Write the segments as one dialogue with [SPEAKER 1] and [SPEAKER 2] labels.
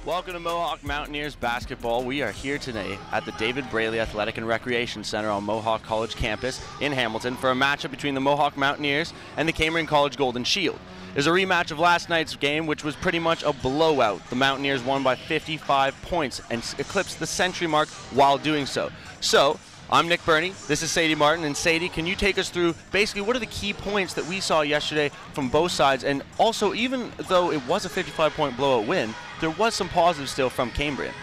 [SPEAKER 1] Welcome to Mohawk Mountaineers basketball. We are here today at the David Braley Athletic and Recreation Center on Mohawk College campus in Hamilton for a matchup between the Mohawk Mountaineers and the Cambrian College Golden Shield. It's a rematch of last night's game, which was pretty much a blowout. The Mountaineers won by 55 points and eclipsed the century mark while doing so. So, I'm Nick Birnie, this is Sadie Martin, and Sadie, can you take us through basically what are the key points that we saw yesterday from both sides, and also even though it was a 55-point blowout win, there was some positives still from Cambrian.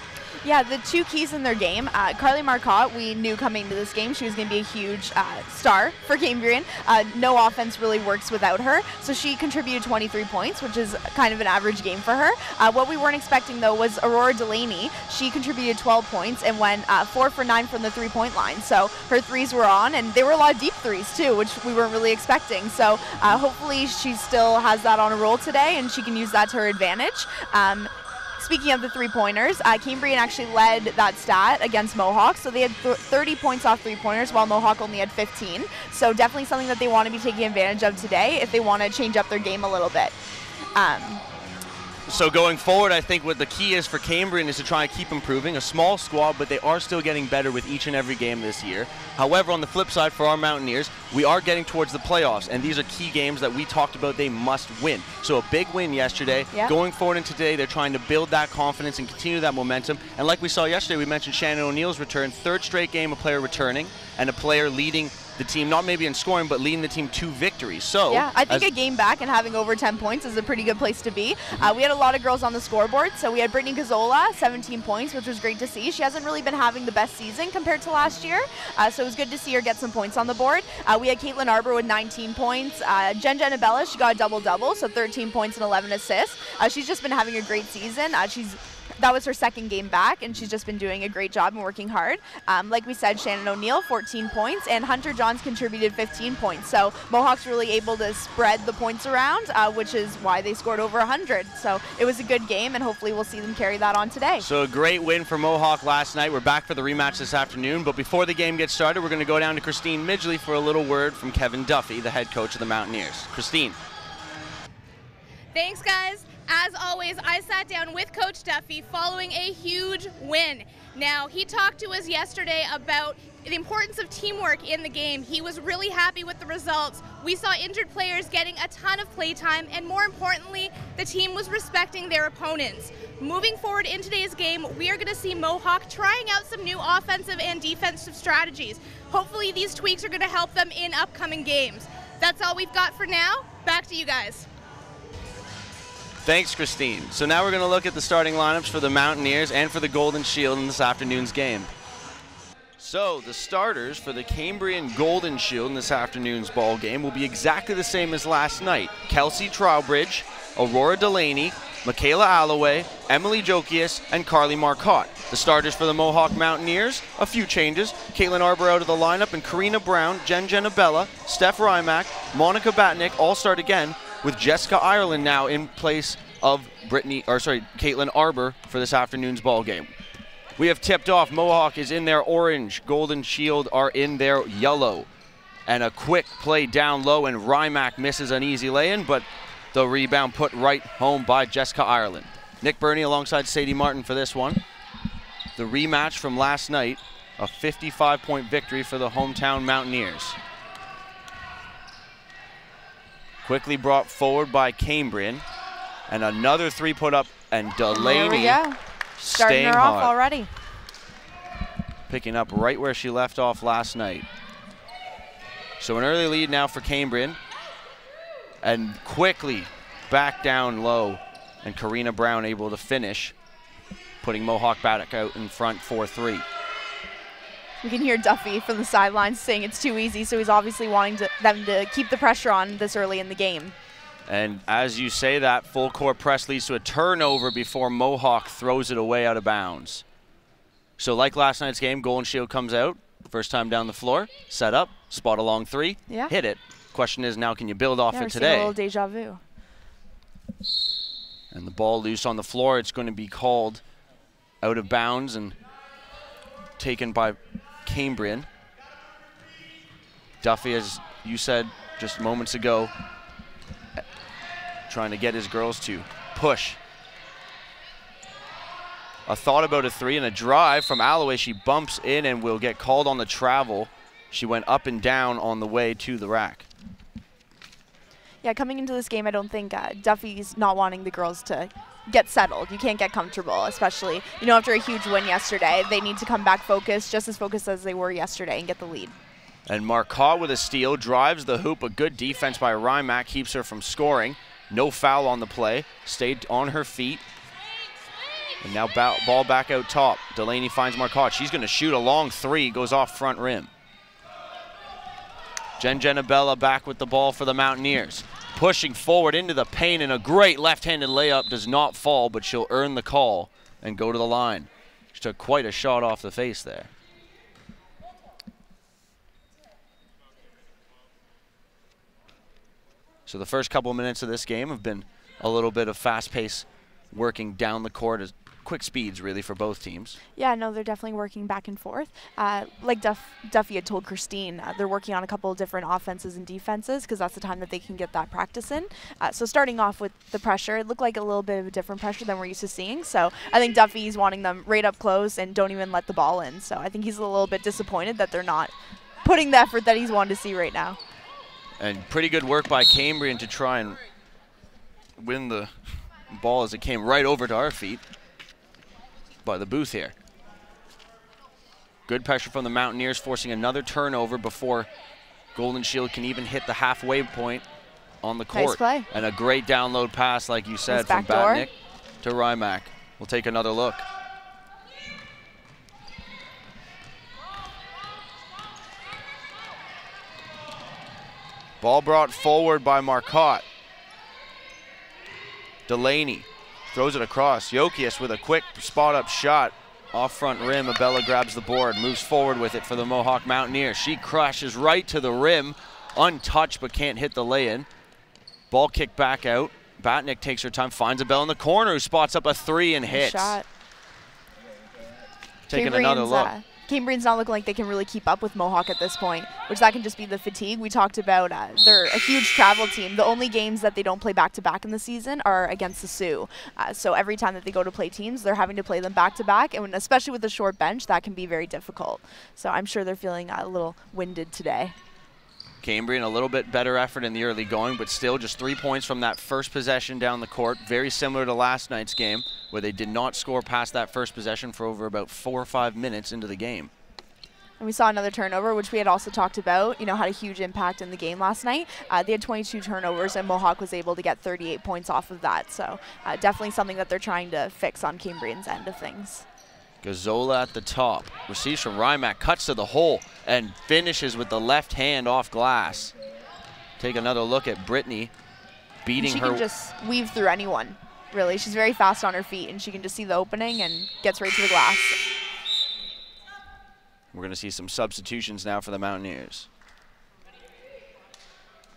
[SPEAKER 2] Yeah, the two keys in their game, Carly Marcotte, we knew coming into this game she was going to be a huge star for Cambrian. No offense really works without her, so she contributed 23 points, which is kind of an average game for her. What we weren't expecting, though, was Aurora Delaney. She contributed 12 points and went 4 for 9 from the three-point line, so her threes were on, and they were a lot of deep threes, too, which we weren't really expecting. So hopefully she still has that on a roll today, and she can use that to her advantage. Speaking of the three-pointers, Cambrian actually led that stat against Mohawk, so they had 30 points off three-pointers while Mohawk only had 15. So definitely something that they want to be taking advantage of today if they want to change up their game a little bit.
[SPEAKER 1] So going forward, I think what the key is for Cambrian is to try and keep improving. A small squad, but they are still getting better with each and every game this year. However, on the flip side for our Mountaineers, we are getting towards the playoffs, and these are key games that we talked about they must win. So a big win yesterday.
[SPEAKER 2] Yeah.
[SPEAKER 1] Going forward into today, they're trying to build that confidence and continue that momentum. And like we saw yesterday, we mentioned Shannon O'Neill's return, third straight game a player returning, and a player leading the team, not maybe in scoring, but leading the team to victory. So
[SPEAKER 2] yeah, I think a game back and having over 10 points is a pretty good place to be. We had a lot of girls on the scoreboard. So we had Brittany Gazzola, 17 points, which was great to see. She hasn't really been having the best season compared to last year, so it was good to see her get some points on the board. We had Caitlin Arbor with 19 points. Jen Abella, she got a double-double, so 13 points and 11 assists. She's just been having a great season. That was her second game back, and she's just been doing a great job and working hard. Like we said, Shannon O'Neill, 14 points, and Hunter Johns contributed 15 points. So Mohawk's really able to spread the points around, which is why they scored over 100. So it was a good game, and hopefully we'll see them carry that on today.
[SPEAKER 1] So a great win for Mohawk last night. We're back for the rematch this afternoon, but before the game gets started, we're going to go down to Christine Midgley for a little word from Kevin Duffy, the head coach of the Mountaineers. Christine.
[SPEAKER 3] Thanks, guys. As always, I sat down with Coach Duffy following a huge win. Now, he talked to us yesterday about the importance of teamwork in the game. He was really happy with the results. We saw injured players getting a ton of play time, and more importantly, the team was respecting their opponents. Moving forward in today's game, we are going to see Mohawk trying out some new offensive and defensive strategies. Hopefully, these tweaks are going to help them in upcoming games. That's all we've got for now. Back to you guys.
[SPEAKER 1] Thanks, Christine. So now we're going to look at the starting lineups for the Mountaineers and for the Golden Shield in this afternoon's game. So the starters for the Cambrian Golden Shield in this afternoon's ball game will be exactly the same as last night. Kelsey Trowbridge, Aurora Delaney, Michaela Alloway, Emily Jokias, and Carly Marcotte. The starters for the Mohawk Mountaineers, a few changes. Caitlin Arbor out of the lineup, and Karina Brown, Jen Abella, Steph Rymack, Monica Batnick all start again, with Jessica Ireland now in place of Caitlin Arbor for this afternoon's ball game. We have tipped off. Mohawk is in their orange. Golden Shield are in their yellow. And a quick play down low, and Rymack misses an easy lay-in, but the rebound put right home by Jessica Ireland. Nick Birnie alongside Sadie Martin for this one. The rematch from last night, a 55-point victory for the hometown Mountaineers. Quickly brought forward by Cambrian, and another three put up, and Delaney
[SPEAKER 2] starting her off already.
[SPEAKER 1] Picking up right where she left off last night. So an early lead now for Cambrian, and quickly back down low, and Karina Brown able to finish, putting Mohawk back out in front 4-3.
[SPEAKER 2] We can hear Duffy from the sidelines saying it's too easy, so he's obviously wanting them to keep the pressure on this early in the game.
[SPEAKER 1] And as you say that, full court press leads to a turnover before Mohawk throws it away out of bounds. So like last night's game, Golden Shield comes out, first time down the floor, set up, spot a long three, hit it. Question is now, can you build off it today?
[SPEAKER 2] A little deja vu.
[SPEAKER 1] And the ball loose on the floor. It's going to be called out of bounds and taken by Cambrian. Duffy, as you said just moments ago, trying to get his girls to push. A thought about a 3 and a drive from Alloway. She bumps in and will get called on the travel. She went up and down on the way to the rack.
[SPEAKER 2] Yeah, coming into this game, I don't think Duffy's not wanting the girls to get settled. You can't get comfortable, especially, after a huge win yesterday. They need to come back focused, just as focused as they were yesterday, and get the lead. And
[SPEAKER 1] Marcotte with a steal, drives the hoop. A good defense by Rymack keeps her from scoring. No foul on the play. Stayed on her feet. And now ball back out top. Delaney finds Marcotte. She's going to shoot a long 3. Goes off front rim. Jen Genabella back with the ball for the Mountaineers. Pushing forward into the paint, and a great left-handed layup. Does not fall, but she'll earn the call and go to the line. She took quite a shot off the face there. So the first couple of minutes of this game have been a little bit of fast pace working down the court, as quick speeds really for both teams. Yeah, no, they're definitely working back and forth. Like Duffy had told Christine, they're working on a couple of different offenses and defenses because that's the time that they can get that practice in. So starting off with the pressure, it looked like a little bit of a different pressure than we're used to seeing. So I think Duffy's wanting them right up close and don't even let the ball in. So I think he's a little bit disappointed that they're not putting the effort that he's wanted to see right now. And pretty good work by Cambrian to try and win the ball as it came right over to our feet by the booth here. Good pressure from the Mountaineers, forcing another turnover before Golden Shield can even hit the halfway point on the court. Nice play. And a great download pass, like you said, from Batnick to Rymack. We'll take another look. Ball brought forward by Marcotte. Delaney throws it across. Jokias with a quick spot-up shot off front rim. Abella grabs the board, moves forward with it for the Mohawk Mountaineers. She crashes right to the rim, untouched but can't hit the lay-in. Ball kicked back out. Batnick takes her time, finds Abella in the corner, who spots up a 3 and hits. Shot. Taking another look. Cambrian's not looking like they can really keep up with Mohawk at this point, which that can just be the fatigue. We talked about they're a huge travel team. The only games that they don't play back-to-back in the season are against the Sioux. So every time that they go to play teams, they're having to play them back-to-back, and especially with the short bench, that can be very difficult. So I'm sure they're feeling a little winded today. Cambrian, a little bit better effort in the early going, but still just 3 points from that first possession down the court. Very similar to last night's game, where they did not score past that first possession for over about 4 or 5 minutes into the game. And we saw another turnover, which we had also talked about, had a huge impact in the game last night. They had 22 turnovers, and Mohawk was able to get 38 points off of that. So definitely something that they're trying to fix on Cambrian's end of things. Gazzola at the top, receives from Rymack, cuts to the hole, and finishes with the left hand off glass. Take another look at Birnie beating her. She can just weave through anyone, really. She's very fast on her feet, and she can just see the opening and gets right to the glass. We're going to see some substitutions now for the Mountaineers.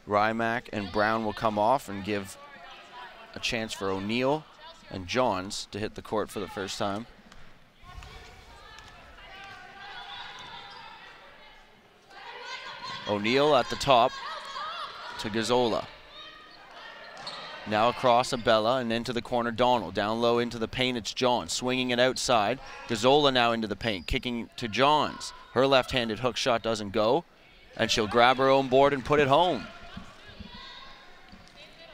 [SPEAKER 1] Rymack and Brown will come off and give a chance for O'Neill and Johns to hit the court for the first time. O'Neill at the top to Gazzola. Now across Abella and into the corner, Donald. Down low into the paint, it's Johns. Swinging it outside. Gazzola now into the paint, kicking to Johns. Her left-handed hook shot doesn't go, and she'll grab her own board and put it home.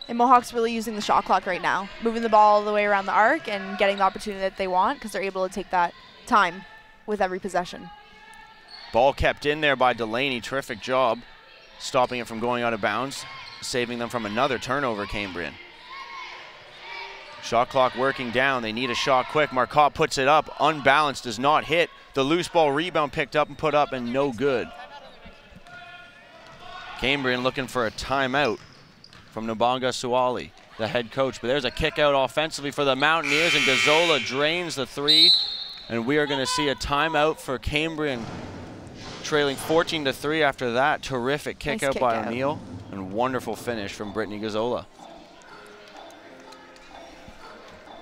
[SPEAKER 1] And Mohawk's really using the shot clock right now, moving the ball all the way around the arc and getting the opportunity that they want because they're able to take that time with every possession. Ball kept in there by Delaney. Terrific job stopping it from going out of bounds, saving them from another turnover, Cambrian. Shot clock working down. They need a shot quick. Marcotte puts it up. Unbalanced, does not hit. The loose ball rebound picked up and put up and no good. Cambrian looking for a timeout from Nabanga Suwali, the head coach. But there's a kick out offensively for the Mountaineers, and Gazzola drains the 3. And we are going to see a timeout for Cambrian, trailing 14-3 after that. Terrific kick out by O'Neill, and wonderful finish from Birnie Gazzola.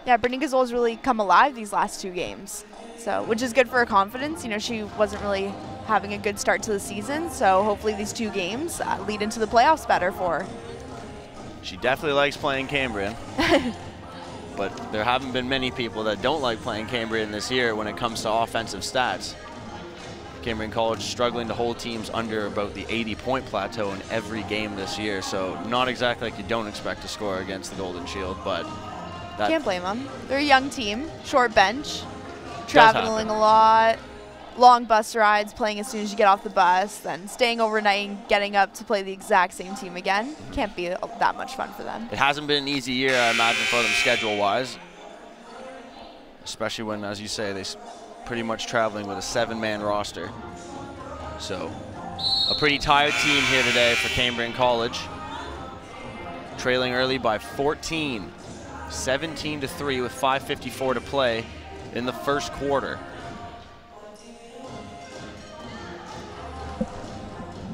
[SPEAKER 1] Yeah, Birnie Gazzola's really come alive these last 2 games, so which is good for her confidence. She wasn't really having a good start to the season, so hopefully these 2 games lead into the playoffs better for her. She definitely likes playing Cambrian. but there haven't been many people that don't like playing Cambrian this year when it comes to offensive stats. Cambrian College struggling to hold teams under about the 80-point plateau in every game this year, so not exactly like you don't expect to score against the Golden Shield, but that
[SPEAKER 2] can't blame them. They're a young team, short bench, traveling a lot, long bus rides, playing as soon as you get off the bus, then staying overnight and getting up to play the exact same team again. Can't be that much fun for them.
[SPEAKER 1] It hasn't been an easy year, I imagine, for them schedule-wise, especially when, as you say, they're pretty much traveling with a 7-man roster. So a pretty tired team here today for Cambrian College. Trailing early by 14, 17-3 with 5:54 to play in the first quarter.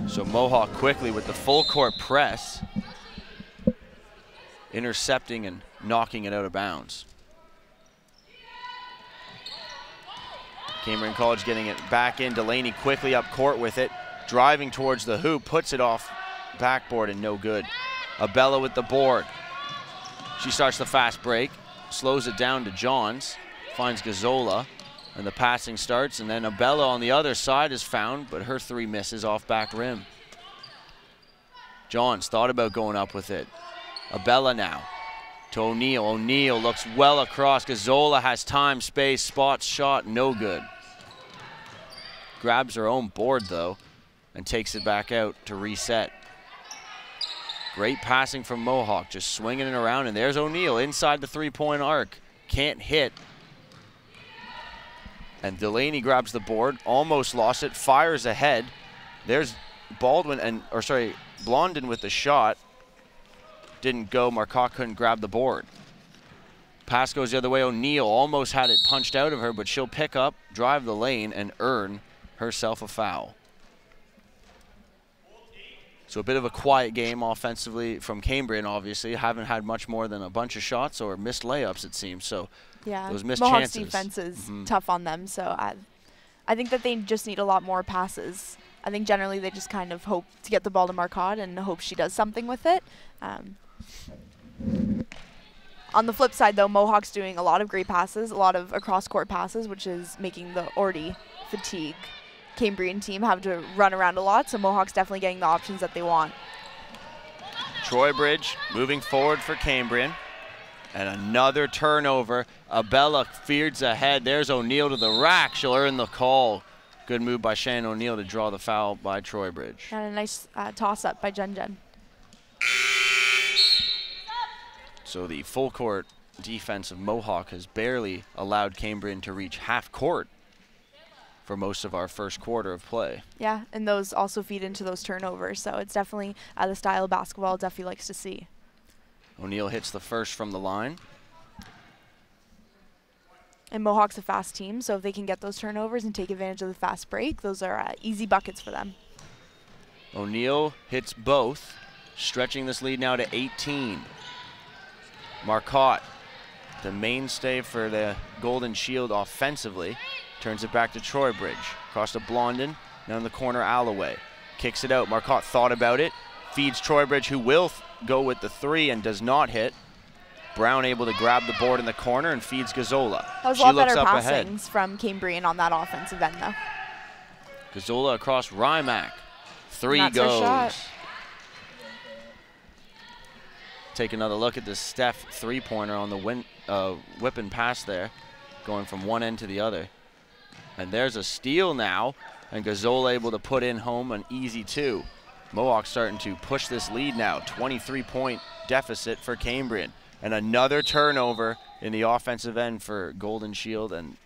[SPEAKER 1] So Mohawk quickly with the full court press, intercepting and knocking it out of bounds. Cambrian College getting it back in. Delaney quickly up court with it, driving towards the hoop, puts it off backboard and no good. Abella with the board. She starts the fast break, slows it down to Johns, finds Gazzola, and the passing starts, and then Abella on the other side is found, but her 3 misses off back rim. Johns thought about going up with it. Abella now to O'Neal. O'Neal looks well across. Gazzola has time, space, spots, shot, no good. Grabs her own board though and takes it back out to reset. Great passing from Mohawk, just swinging it around, and there's O'Neal inside the 3-point arc. Can't hit. And Delaney grabs the board, almost lost it, fires ahead. There's Blondin with the shot. Didn't go, Marcotte couldn't grab the board. Pass goes the other way, O'Neal almost had it punched out of her, but she'll pick up, drive the lane, and earn herself a foul. So a bit of a quiet game offensively from Cambrian, obviously. Haven't had much more than a bunch of shots or missed layups, it seems. So
[SPEAKER 2] yeah,
[SPEAKER 1] those missed
[SPEAKER 2] Mohawk's
[SPEAKER 1] chances.
[SPEAKER 2] defense is tough on them, so I think that they just need a lot more passes. I think generally they just kind of hope to get the ball to Marcotte and hope she does something with it. On the flip side, though, Mohawk's doing a lot of great passes, a lot of across-court passes, which is making the already fatigued Cambrian team have to run around a lot, so Mohawk's definitely getting the options that they want.
[SPEAKER 1] Troybridge moving forward for Cambrian. And another turnover. Abella feeds ahead. There's O'Neal to the rack. She'll earn the call. Good move by Shannon O'Neal to draw the foul by Troybridge.
[SPEAKER 2] And a nice toss-up by Jen.
[SPEAKER 1] So the full court defense of Mohawk has barely allowed Cambrian to reach half court for most of our first quarter of play.
[SPEAKER 2] Yeah, and those also feed into those turnovers, so it's definitely the style of basketball Duffy likes to see.
[SPEAKER 1] O'Neal hits the first from the line.
[SPEAKER 2] And Mohawk's a fast team, so if they can get those turnovers and take advantage of the fast break, those are easy buckets for them.
[SPEAKER 1] O'Neal hits both, stretching this lead now to 18. Marcotte, the mainstay for the Golden Shield offensively, turns it back to Troybridge. Across to Blondin, now in the corner, Alloway. Kicks it out, Marcotte thought about it, feeds Troybridge, who will go with the 3 and does not hit. Brown able to grab the board in the corner and feeds Gazzola.
[SPEAKER 2] That was a lot better passings from Cambrian on that offensive end, though.
[SPEAKER 1] Gazzola across Rymack. 3
[SPEAKER 2] That's her
[SPEAKER 1] goes.
[SPEAKER 2] shot.
[SPEAKER 1] Take another look at this Steph 3-pointer on the whip and pass there, going from one end to the other. And there's a steal now, and Gazzola able to put in home an easy 2. Mohawk starting to push this lead now, 23-point deficit for Cambrian. And another turnover in the offensive end for Golden Shield, and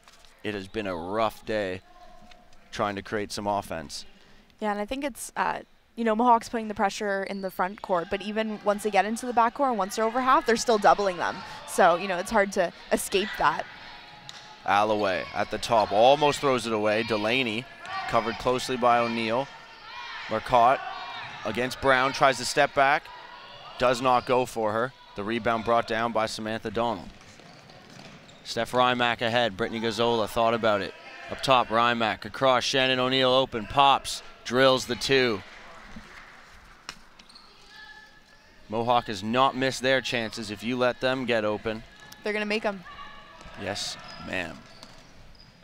[SPEAKER 1] it has been a rough day trying to create some offense.
[SPEAKER 2] Yeah, and I think it's, Mohawk's putting the pressure in the front court, but even once they get into the back court and once they're over half, they're still doubling them. So, it's hard to escape that.
[SPEAKER 1] Alloway at the top, almost throws it away. Delaney covered closely by O'Neal. Marcotte against Brown, tries to step back, does not go for her. The rebound brought down by Samantha Donald. Steph Rymack ahead, Brittany Gazzola thought about it. Up top, Rymack across, Shannon O'Neal open, pops, drills the 2. Mohawk has not missed their chances if you let them get open.
[SPEAKER 2] They're going to make them.
[SPEAKER 1] Yes, ma'am.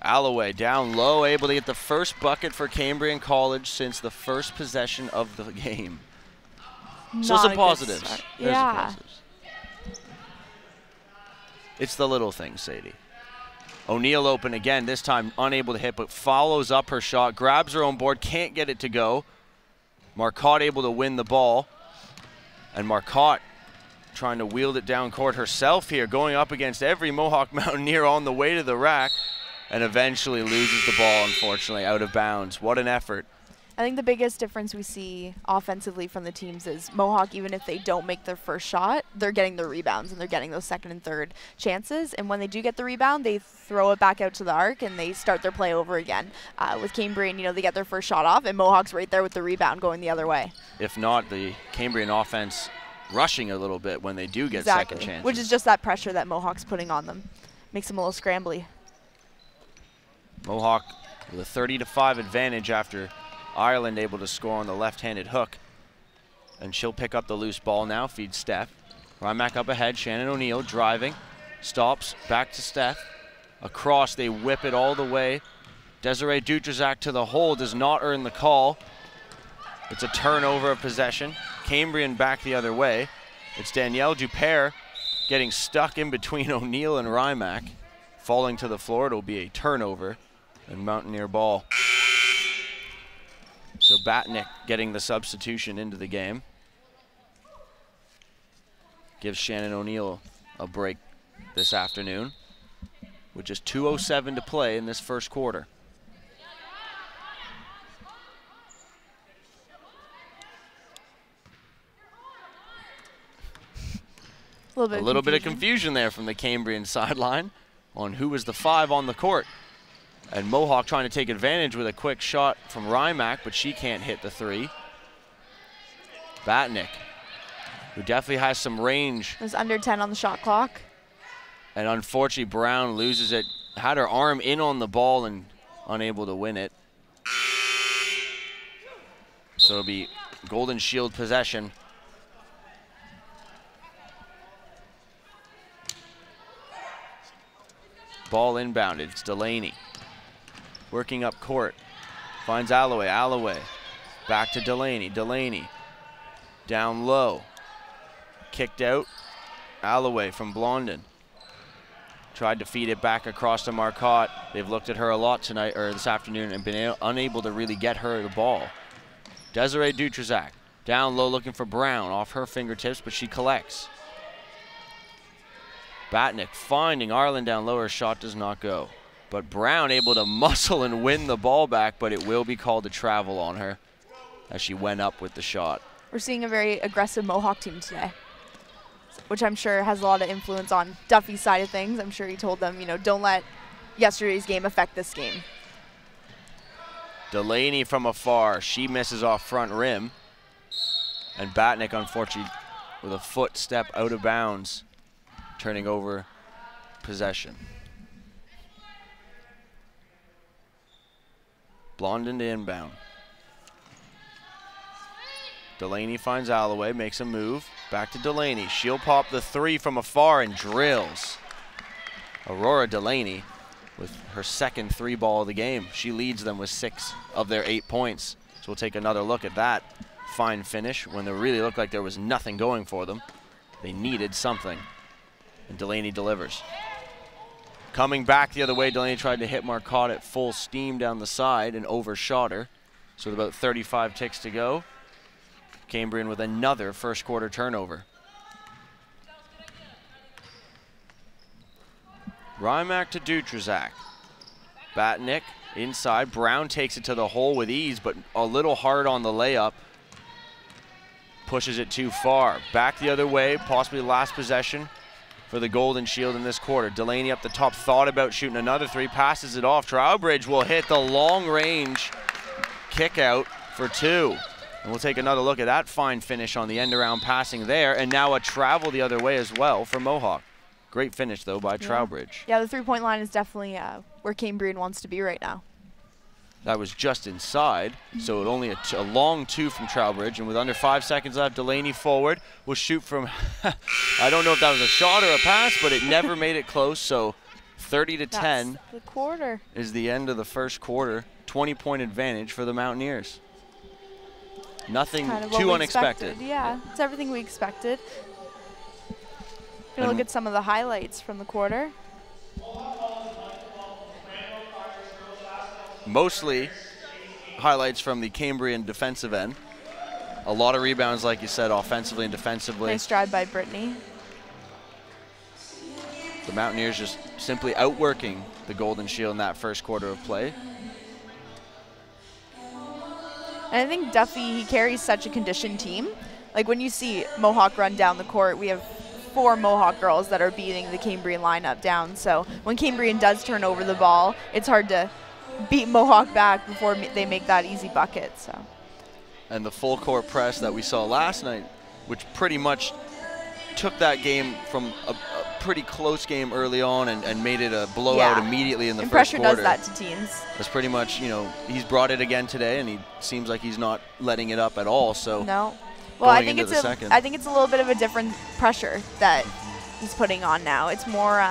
[SPEAKER 1] Alloway down low, able to get the first bucket for Cambrian College since the first possession of the game. So some positives. There's the positives. It's the little things, Sadie. O'Neill open again, this time unable to hit, but follows up her shot, grabs her own board, can't get it to go. Marcotte able to win the ball. And Marcotte trying to wield it down court herself here, going up against every Mohawk Mountaineer on the way to the rack, and eventually loses the ball, unfortunately, out of bounds. What an effort.
[SPEAKER 2] I think the biggest difference we see offensively from the teams is Mohawk, even if they don't make their first shot, they're getting their rebounds and they're getting those second and third chances. And when they do get the rebound, they throw it back out to the arc and they start their play over again. With Cambrian, they get their first shot off and Mohawk's right there with the rebound going the other way. If
[SPEAKER 1] not, the Cambrian offense rushing a little bit when they do get second chances.
[SPEAKER 2] Which is just that pressure that Mohawk's putting on them. Makes them a little scrambly.
[SPEAKER 1] Mohawk with a 30-5 advantage after Ireland able to score on the left-handed hook. And she'll pick up the loose ball now, feeds Steph. Rymack up ahead, Shannon O'Neill driving, stops, back to Steph. Across, they whip it all the way. Desiree Dutrazak to the hole, does not earn the call. It's a turnover of possession. Cambrian back the other way. It's Danielle Dupere getting stuck in between O'Neill and Rymack. Falling to the floor, it'll be a turnover and Mountaineer ball. So Batnick getting the substitution into the game. Gives Shannon O'Neill a break this afternoon with just 2:07 to play in this first quarter.
[SPEAKER 2] A little bit of
[SPEAKER 1] confusion there from the Cambrian sideline on who was the 5 on the court. And Mohawk trying to take advantage with a quick shot from Rymack, but she can't hit the 3. Batnick, who definitely has some range.
[SPEAKER 2] It was under 10 on the shot clock.
[SPEAKER 1] And unfortunately, Brown loses it. Had her arm in on the ball and unable to win it. So it'll be Golden Shield possession. Ball inbounded, it's Delaney. Working up court, finds Alloway, Alloway. Back to Delaney, Delaney. Down low, kicked out. Alloway from Blondin. Tried to feed it back across to Marcotte. They've looked at her a lot tonight, or this afternoon, and been unable to really get her the ball. Desiree Dutrazak, down low looking for Brown, off her fingertips, but she collects. Batnick finding Arlen down low, her shot does not go. But Brown able to muscle and win the ball back, but it will be called a travel on her as she went up with the shot.
[SPEAKER 2] We're seeing a very aggressive Mohawk team today, which I'm sure has a lot of influence on Duffy's side of things. I'm sure he told them, don't let yesterday's game affect this game.
[SPEAKER 1] Delaney from afar, she misses off front rim. And Batnick, unfortunately, with a foot step out of bounds, turning over possession. Blondin to inbound. Delaney finds Alloway, makes a move. Back to Delaney. She'll pop the 3 from afar and drills. Aurora Delaney with her second 3 ball of the game. She leads them with 6 of their 8 points. So we'll take another look at that fine finish when they really looked like there was nothing going for them. They needed something. And Delaney delivers. Coming back the other way, Delaney tried to hit Marcotte at full steam down the side and overshot her. So with about 35 ticks to go, Cambrian with another first quarter turnover. Rymack to Dutrazak. Batnick inside. Brown takes it to the hole with ease, but a little hard on the layup. Pushes it too far. Back the other way, possibly last possession for the Golden Shield in this quarter. Delaney up the top, thought about shooting another 3, passes it off. Trowbridge will hit the long range kick out for 2. And we'll take another look at that fine finish on the end around passing there. And now a travel the other way as well for Mohawk. Great finish though by Trowbridge.
[SPEAKER 2] Yeah, the 3-point line is definitely where Cambrian wants to be right now.
[SPEAKER 1] That was just inside, so it only a long 2 from Trowbridge, and with under 5 seconds left, Delaney forward will shoot from, I don't know if that was a shot or a pass, but it never made it close, so 30-10
[SPEAKER 2] That's the quarter.
[SPEAKER 1] is the end of the first quarter. 20-point advantage for the Mountaineers. Nothing
[SPEAKER 2] Kind of
[SPEAKER 1] too unexpected.
[SPEAKER 2] Yeah, it's everything we expected. Gonna look at some of the highlights from the quarter.
[SPEAKER 1] Mostly highlights from the Cambrian defensive end. A lot of rebounds, like you said, offensively and defensively.
[SPEAKER 2] Nice drive by Birnie.
[SPEAKER 1] The Mountaineers just simply outworking the Golden Shield in that first quarter of play.
[SPEAKER 2] And I think Duffy, he carries such a conditioned team. Like when you see Mohawk run down the court, we have 4 Mohawk girls that are beating the Cambrian lineup down. So when Cambrian does turn over the ball, it's hard to beat Mohawk back before they make that easy bucket. So.
[SPEAKER 1] And the full court press that we saw last night, which pretty much took that game from a pretty close game early on and made it a blowout immediately in the first quarter.
[SPEAKER 2] Pressure does that to teams.
[SPEAKER 1] That's pretty much, you know, he's brought it again today, and he seems like he's not letting it up at all. So
[SPEAKER 2] no. Well, I think it's a little bit of a different pressure that he's putting on now. It's more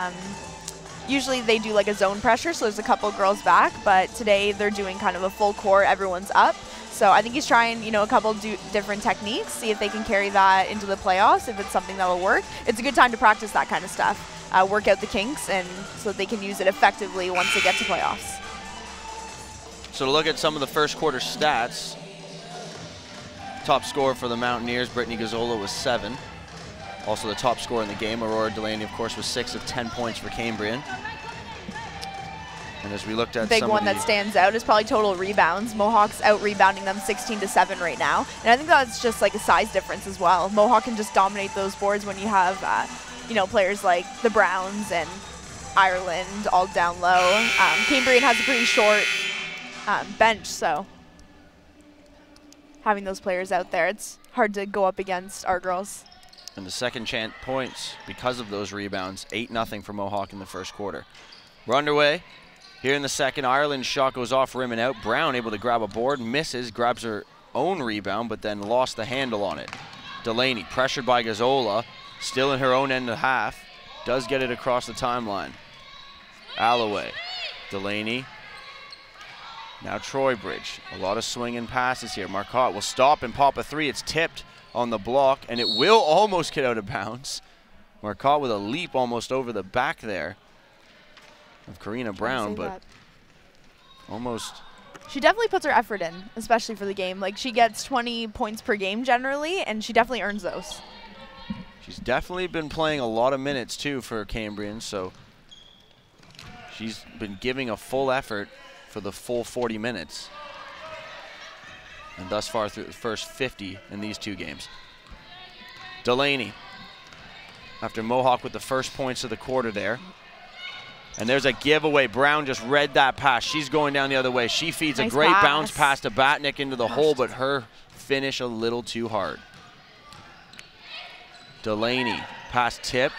[SPEAKER 2] usually they do like a zone pressure, so there's a couple girls back, but today they're doing kind of a full court, everyone's up. So I think he's trying, you know, a couple different techniques, see if they can carry that into the playoffs, if it's something that will work. It's a good time to practice that kind of stuff, work out the kinks, and so that they can use it effectively once they get to playoffs.
[SPEAKER 1] So to look at some of the first quarter stats, top scorer for the Mountaineers, Brittany Gazzola, was 7. Also the top scorer in the game, Aurora Delaney, of course, was 6 of 10 points for Cambrian. And as we looked at
[SPEAKER 2] big one that stands out is probably total rebounds. Mohawk's out rebounding them 16-7 right now. And I think that's just like a size difference as well. Mohawk can just dominate those boards when you have, you know, players like the Browns and Ireland all down low. Cambrian has a pretty short bench, so having those players out there, it's hard to go up against our girls.
[SPEAKER 1] And the second chance points because of those rebounds, 8-0 for Mohawk in the first quarter. We're underway. Here in the second, Ireland's shot goes off rim and out. Brown able to grab a board, misses, grabs her own rebound, but then lost the handle on it. Delaney, pressured by Gazzola, still in her own end of the half, does get it across the timeline. Alloway, Delaney, now Trowbridge. A lot of swinging passes here. Marcotte will stop and pop a 3. It's tipped on the block, and it will almost get out of bounds. Marcotte with a leap almost over the back there of Karina Brown, but almost.
[SPEAKER 2] She definitely puts her effort in, especially for the game. Like, she gets 20 points per game generally, and she definitely earns those.
[SPEAKER 1] She's definitely been playing a lot of minutes, too, for Cambrian, so she's been giving a full effort for the full 40 minutes. And thus far through the first 50 in these 2 games. Delaney, after Mohawk with the first points of the quarter there. And there's a giveaway. Brown just read that pass. She's going down the other way. She feeds a great bounce pass to Batnick into the hole, but her finish a little too hard. Delaney, pass tipped.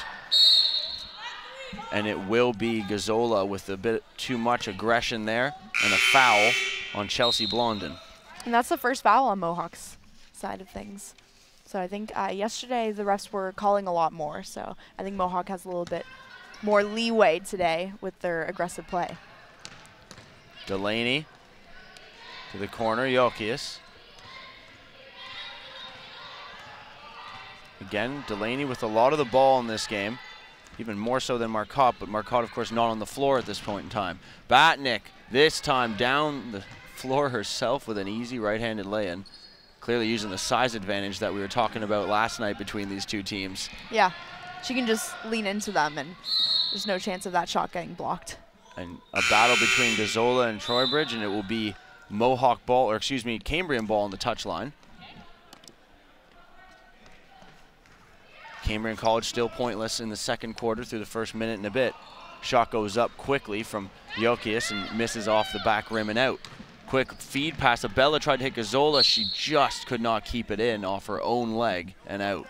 [SPEAKER 1] And it will be Gazzola with a bit too much aggression there, and a foul on Chelsea Blondin.
[SPEAKER 2] And that's the first foul on Mohawk's side of things. So I think yesterday the refs were calling a lot more, so I think Mohawk has a little bit more leeway today with their aggressive play.
[SPEAKER 1] Delaney to the corner, Jokius. Again, Delaney with a lot of the ball in this game, even more so than Marcotte, but Marcotte, of course, not on the floor at this point in time. Batnick, this time down the floor herself with an easy right-handed lay-in. Clearly using the size advantage that we were talking about last night between these 2 teams.
[SPEAKER 2] Yeah, she can just lean into them, and there's no chance of that shot getting blocked.
[SPEAKER 1] And a battle between Gazzola and Trowbridge, and it will be Mohawk ball, or excuse me, Cambrian ball on the touchline. Cambrian College still pointless in the second quarter through the first minute and a bit. Shot goes up quickly from Jokius and misses off the back rim and out. Quick feed pass. Abella tried to hit Gazzola. She just could not keep it in off her own leg and out.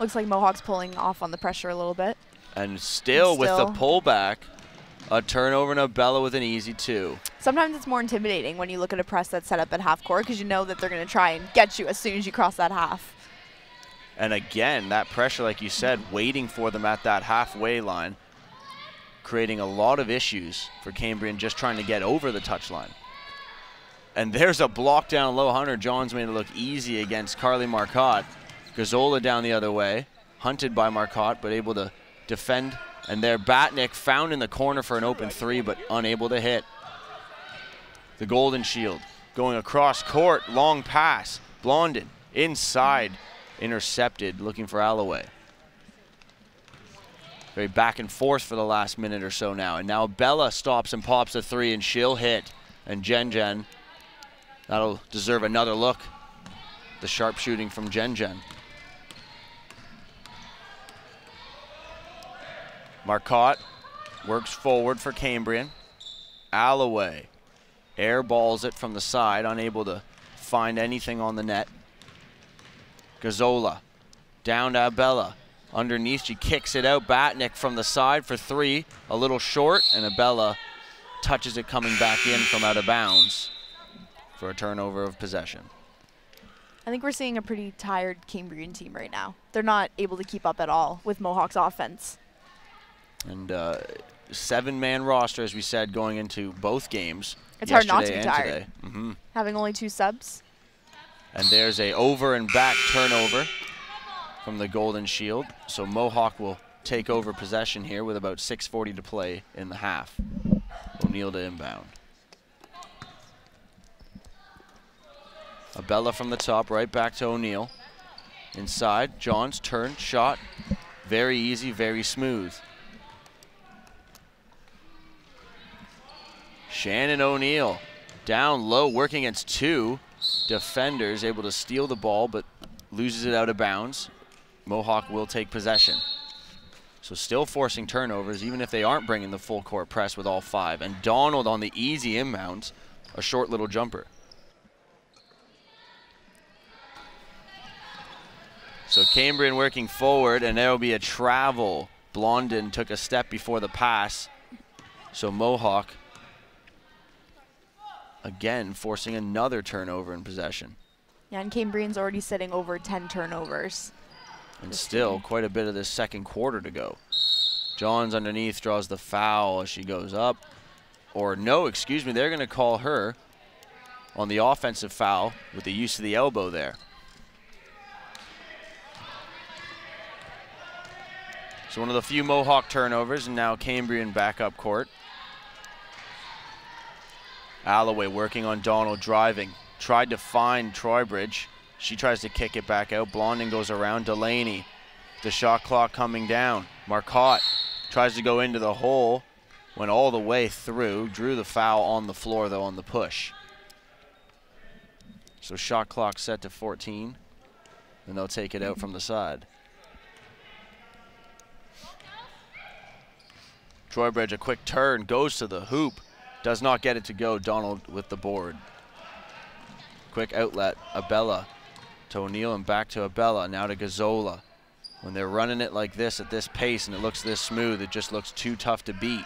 [SPEAKER 2] Looks like Mohawk's pulling off on the pressure a little bit.
[SPEAKER 1] And still with the pullback, a turnover and a Bella with an easy 2.
[SPEAKER 2] Sometimes it's more intimidating when you look at a press that's set up at half court because you know that they're going to try and get you as soon as you cross that half.
[SPEAKER 1] And again, that pressure, like you said, waiting for them at that halfway line, creating a lot of issues for Cambrian just trying to get over the touchline. And there's a block down low. Hunter Johns made it look easy against Carly Marcotte. Gazzola down the other way, hunted by Marcotte, but able to defend. And there, Batnick found in the corner for an open 3, but unable to hit. The Golden Shield going across court, long pass. Blondin inside, intercepted, looking for Alloway. Very back and forth for the last minute or so now. And now Bella stops and pops a 3, and she'll hit. And Jen, that'll deserve another look. The sharp shooting from Jen. Marcotte works forward for Cambrian. Alloway airballs it from the side, unable to find anything on the net. Gazzola down to Abella. Underneath, she kicks it out. Batnick from the side for 3, a little short, and Abella touches it coming back in from out of bounds for a turnover of possession.
[SPEAKER 2] I think we're seeing a pretty tired Cambrian team right now. They're not able to keep up at all with Mohawk's offense.
[SPEAKER 1] And 7-man roster, as we said, going into both games.
[SPEAKER 2] It's hard not to be tired. Having only 2 subs.
[SPEAKER 1] And there's a over and back turnover from the Golden Shield. So Mohawk will take over possession here with about 6:40 to play in the half. O'Neill to inbound. Abella from the top, right back to O'Neill. Inside, Johns turn, shot. Very easy, very smooth. Shannon O'Neill down low, working against 2 defenders, able to steal the ball, but loses it out of bounds. Mohawk will take possession. So still forcing turnovers, even if they aren't bringing the full court press with all 5. And Donald on the easy inbounds, a short little jumper. So Cambrian working forward, and there will be a travel. Blondin took a step before the pass. So Mohawk again forcing another turnover in possession.
[SPEAKER 2] Yeah, and Cambrian's already sitting over 10 turnovers.
[SPEAKER 1] And still quite a bit of this second quarter to go. Johns underneath draws the foul as she goes up. Or no, excuse me, they're going to call her on the offensive foul with the use of the elbow there. So one of the few Mohawk turnovers, and now Cambrian back up court. Alloway working on Donald, driving. Tried to find Troybridge. She tries to kick it back out. Blondin goes around. Delaney. The shot clock coming down. Marcotte tries to go into the hole. Went all the way through. Drew the foul on the floor, though, on the push. So shot clock set to 14. And they'll take it out from the side. Troybridge, a quick turn, goes to the hoop. Does not get it to go. Donald with the board. Quick outlet. Abella to O'Neill and back to Abella. Now to Gazzola. When they're running it like this at this pace and it looks this smooth, it just looks too tough to beat.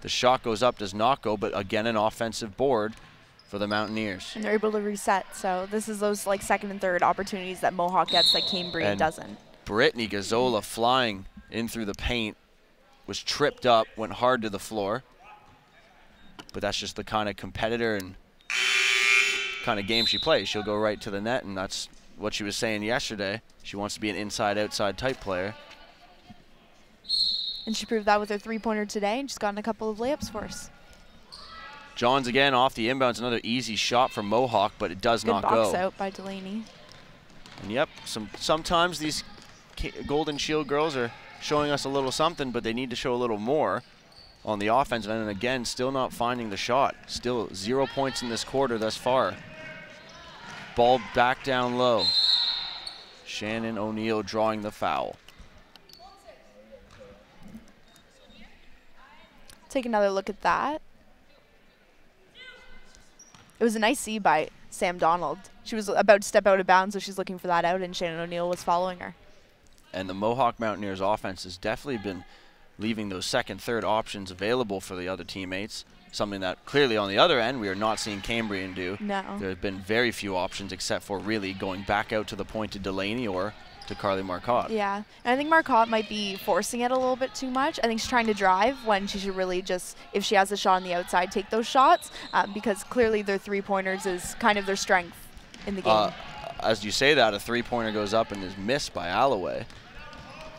[SPEAKER 1] The shot goes up, does not go, but again an offensive board for the Mountaineers. And
[SPEAKER 2] they're able to reset. So this is those like second and third opportunities that Mohawk gets that Cambrian doesn't.
[SPEAKER 1] Brittany Gazzola flying in through the paint. Was tripped up, went hard to the floor. But that's just the kind of competitor and kind of game she plays. She'll go right to the net, and that's what she was saying yesterday. She wants to be an inside-outside type player.
[SPEAKER 2] And she proved that with her three-pointer today, and she's gotten a couple of layups for us.
[SPEAKER 1] Johns again off the inbounds, another easy shot from Mohawk, but it does not go.
[SPEAKER 2] Good box out by Delaney.
[SPEAKER 1] And yep, sometimes these Golden Shield girls are showing us a little something, but they need to show a little more on the offensive end. And again, still not finding the shot. Still 0 points in this quarter thus far. Ball back down low. Shannon O'Neill drawing the foul.
[SPEAKER 2] Take another look at that. It was a nice see by Sam Donald. She was about to step out of bounds, so she's looking for that out, and Shannon O'Neill was following her.
[SPEAKER 1] And the Mohawk Mountaineers offense has definitely been leaving those second, third options available for the other teammates, something that clearly on the other end we are not seeing Cambrian do.
[SPEAKER 2] No.
[SPEAKER 1] There have been very few options except for really going back out to the point to Delaney or to Carly Marcotte.
[SPEAKER 2] Yeah, and I think Marcotte might be forcing it a little bit too much. I think she's trying to drive when she should really just, if she has a shot on the outside, take those shots, because clearly their three-pointers is kind of their strength in the game.
[SPEAKER 1] As you say that, a three-pointer goes up and is missed by Alloway.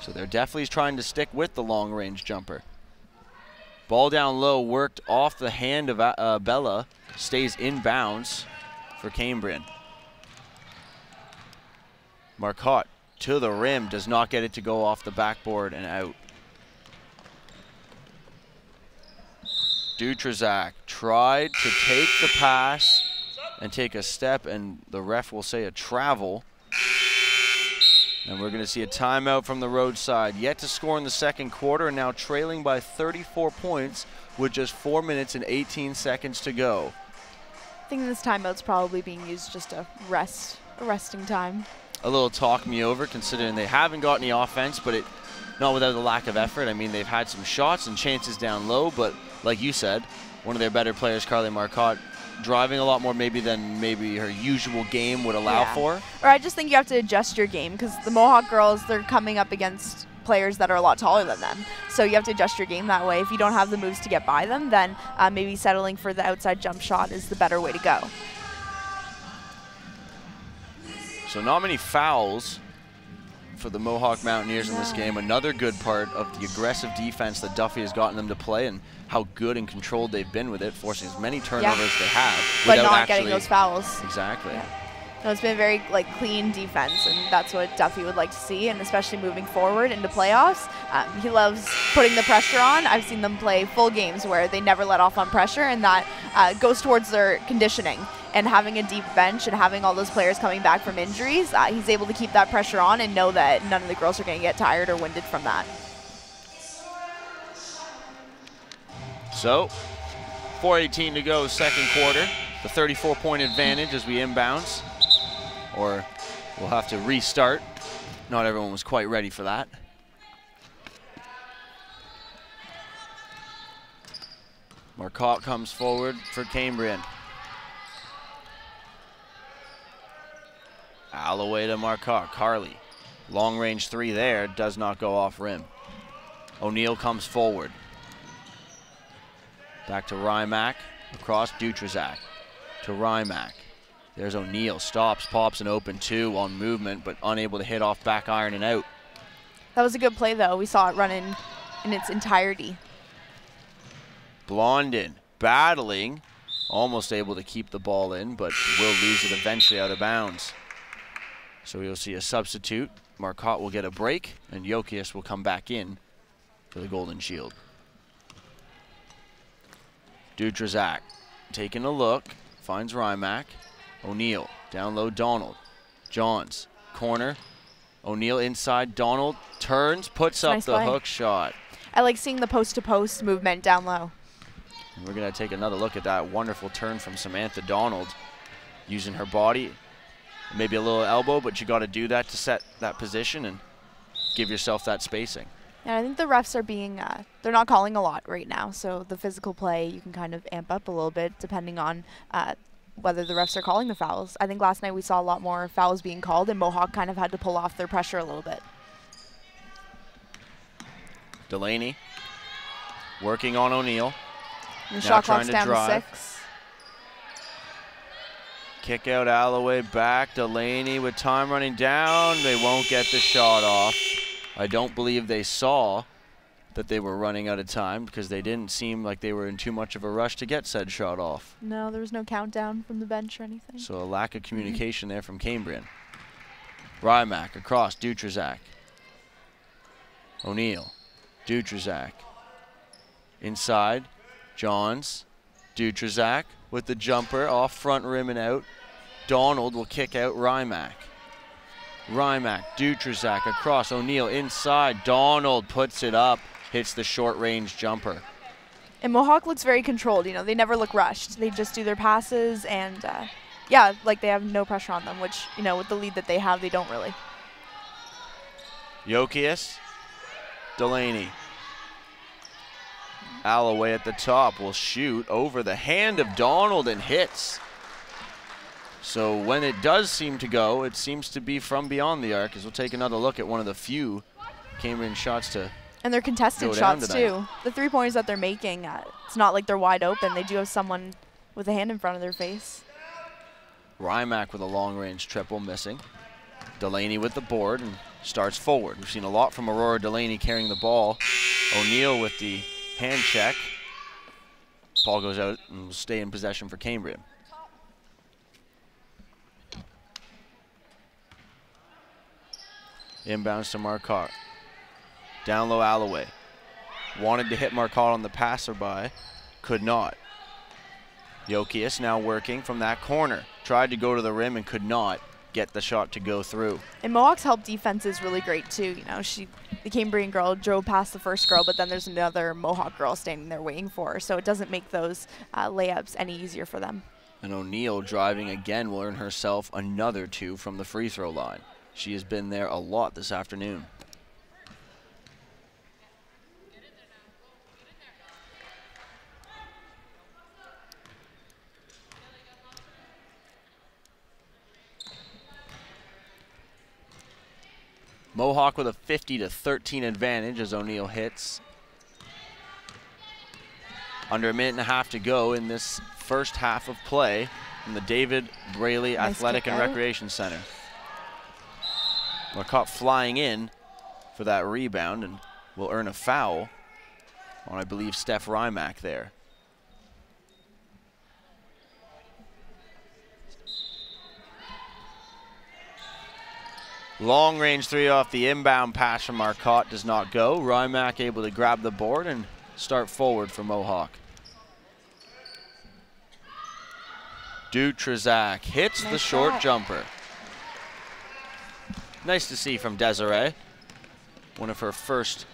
[SPEAKER 1] So they're definitely trying to stick with the long-range jumper. Ball down low, worked off the hand of Bella, stays in bounds for Cambrian. Marcotte to the rim, does not get it to go off the backboard and out. Dutrazak tried to take the pass and take a step, and the ref will say a travel. And we're going to see a timeout from the roadside. Yet to score in the second quarter, and now trailing by 34 points with just 4 minutes and 18 seconds to go.
[SPEAKER 2] I think this timeout's probably being used just a resting time.
[SPEAKER 1] A little talk me over, considering they haven't got any offense, but not without a lack of effort. I mean, they've had some shots and chances down low, but like you said, one of their better players, Carly Marcotte, driving a lot more than maybe her usual game would allow for.
[SPEAKER 2] Or I just think you have to adjust your game, because the Mohawk girls, they're coming up against players that are a lot taller than them. So you have to adjust your game that way. If you don't have the moves to get by them, then maybe settling for the outside jump shot is the better way to go.
[SPEAKER 1] So not many fouls for the Mohawk Mountaineers in this game. Another good part of the aggressive defense that Duffy has gotten them to play, and how good and controlled they've been with it, forcing as many turnovers as they have.
[SPEAKER 2] But not getting those fouls.
[SPEAKER 1] Exactly.
[SPEAKER 2] Yeah. No, it's been very clean defense, and that's what Duffy would like to see, and especially moving forward into playoffs. He loves putting the pressure on. I've seen them play full games where they never let off on pressure, and that goes towards their conditioning. And having a deep bench and having all those players coming back from injuries, he's able to keep that pressure on and know that none of the girls are going to get tired or winded from that.
[SPEAKER 1] So, 4:18 to go, second quarter. The 34-point advantage as we inbounds. Or we'll have to restart. Not everyone was quite ready for that. Marcotte comes forward for Cambrian. Alloway to Marcotte. Carly. Long range three there. Does not go off rim. O'Neill comes forward. Back to Rymack. Across Dutrazak. To Rymack. There's O'Neill. Stops, pops an open two on movement, but unable to hit off back iron and out.
[SPEAKER 2] That was a good play, though. We saw it run in its entirety.
[SPEAKER 1] Blondin battling. Almost able to keep the ball in, but will lose it eventually out of bounds. So you'll see a substitute. Marcotte will get a break, and Jokius will come back in for the Golden Shield. Dutrazak taking a look, finds Rymack. O'Neill, down low Donald. Johns, corner. O'Neill inside, Donald turns, puts up the hook shot.
[SPEAKER 2] I like seeing the post-to-post movement down low.
[SPEAKER 1] And we're going to take another look at that wonderful turn from Samantha Donald, using her body. Maybe a little elbow, but you got to do that to set that position and give yourself that spacing.
[SPEAKER 2] And I think the refs are being, they're not calling a lot right now, so the physical play you can kind of amp up a little bit depending on whether the refs are calling the fouls. I think last night we saw a lot more fouls being called, and Mohawk kind of had to pull off their pressure a little bit.
[SPEAKER 1] Delaney working on O'Neill.
[SPEAKER 2] The shot clock's down to 6.
[SPEAKER 1] Kick out Alloway, back Delaney with time running down. They won't get the shot off. I don't believe they saw that they were running out of time, because they didn't seem like they were in too much of a rush to get said shot off.
[SPEAKER 2] No, there was no countdown from the bench or anything.
[SPEAKER 1] So a lack of communication there from Cambrian. Rymack across, Dutrazak. O'Neill, Dutrazak. Inside, Johns, Dutrazak with the jumper off front rim and out. Donald will kick out Rymack. Rymack, Dutrazak across, O'Neill inside. Donald puts it up, hits the short range jumper.
[SPEAKER 2] And Mohawk looks very controlled. You know, they never look rushed. They just do their passes, and yeah, like they have no pressure on them, which, you know, with the lead that they have, they don't really.
[SPEAKER 1] Jokius, Delaney. Alloway at the top will shoot over the hand of Donald and hits. So when it does seem to go, it seems to be from beyond the arc, as we'll take another look at one of the few Cambrian shots to
[SPEAKER 2] And they're contested shots too. The 3-pointers that they're making, it's not like they're wide open. They do have someone with a hand in front of their face.
[SPEAKER 1] Rymack with a long-range triple missing. Delaney with the board and starts forward. We've seen a lot from Aurora Delaney carrying the ball. O'Neal with the hand check. Ball goes out and will stay in possession for Cambrian. Inbounds to Marcotte. Down low Alloway. Wanted to hit Marcotte on the passerby. Could not. Jokius now working from that corner. Tried to go to the rim and could not get the shot to go through.
[SPEAKER 2] And Mohawk's help defense is really great too. You know, the Cambrian girl drove past the first girl, but then there's another Mohawk girl standing there waiting for her. So it doesn't make those layups any easier for them.
[SPEAKER 1] And O'Neal driving again will earn herself another 2 from the free throw line. She has been there a lot this afternoon. Mohawk with a 50-13 advantage as O'Neal hits. Under a minute and a half to go in this first half of play in the David Braley Athletic and Recreation Center. Marcotte flying in for that rebound and will earn a foul on, I believe, Steph Rymack there. Long range 3 off the inbound pass from Marcotte does not go. Rymack able to grab the board and start forward for Mohawk. Dutrazak hits the short jumper. Nice to see from Desiree. One of her first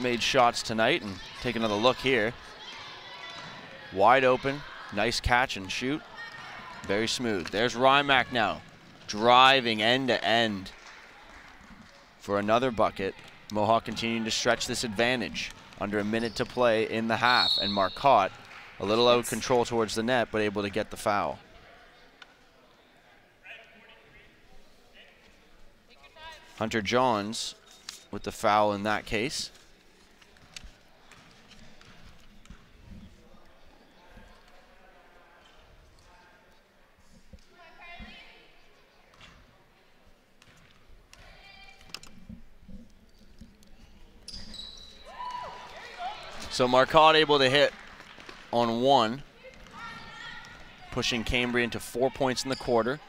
[SPEAKER 1] made shots tonight, and take another look here. Wide open, nice catch and shoot. Very smooth. There's Rymack now, driving end to end for another bucket. Mohawk continuing to stretch this advantage. Under a minute to play in the half, and Marcotte a little out of control towards the net, but able to get the foul. Hunter Johns with the foul in that case. So Marcotte able to hit on 1, pushing Cambrian to 4 points in the quarter.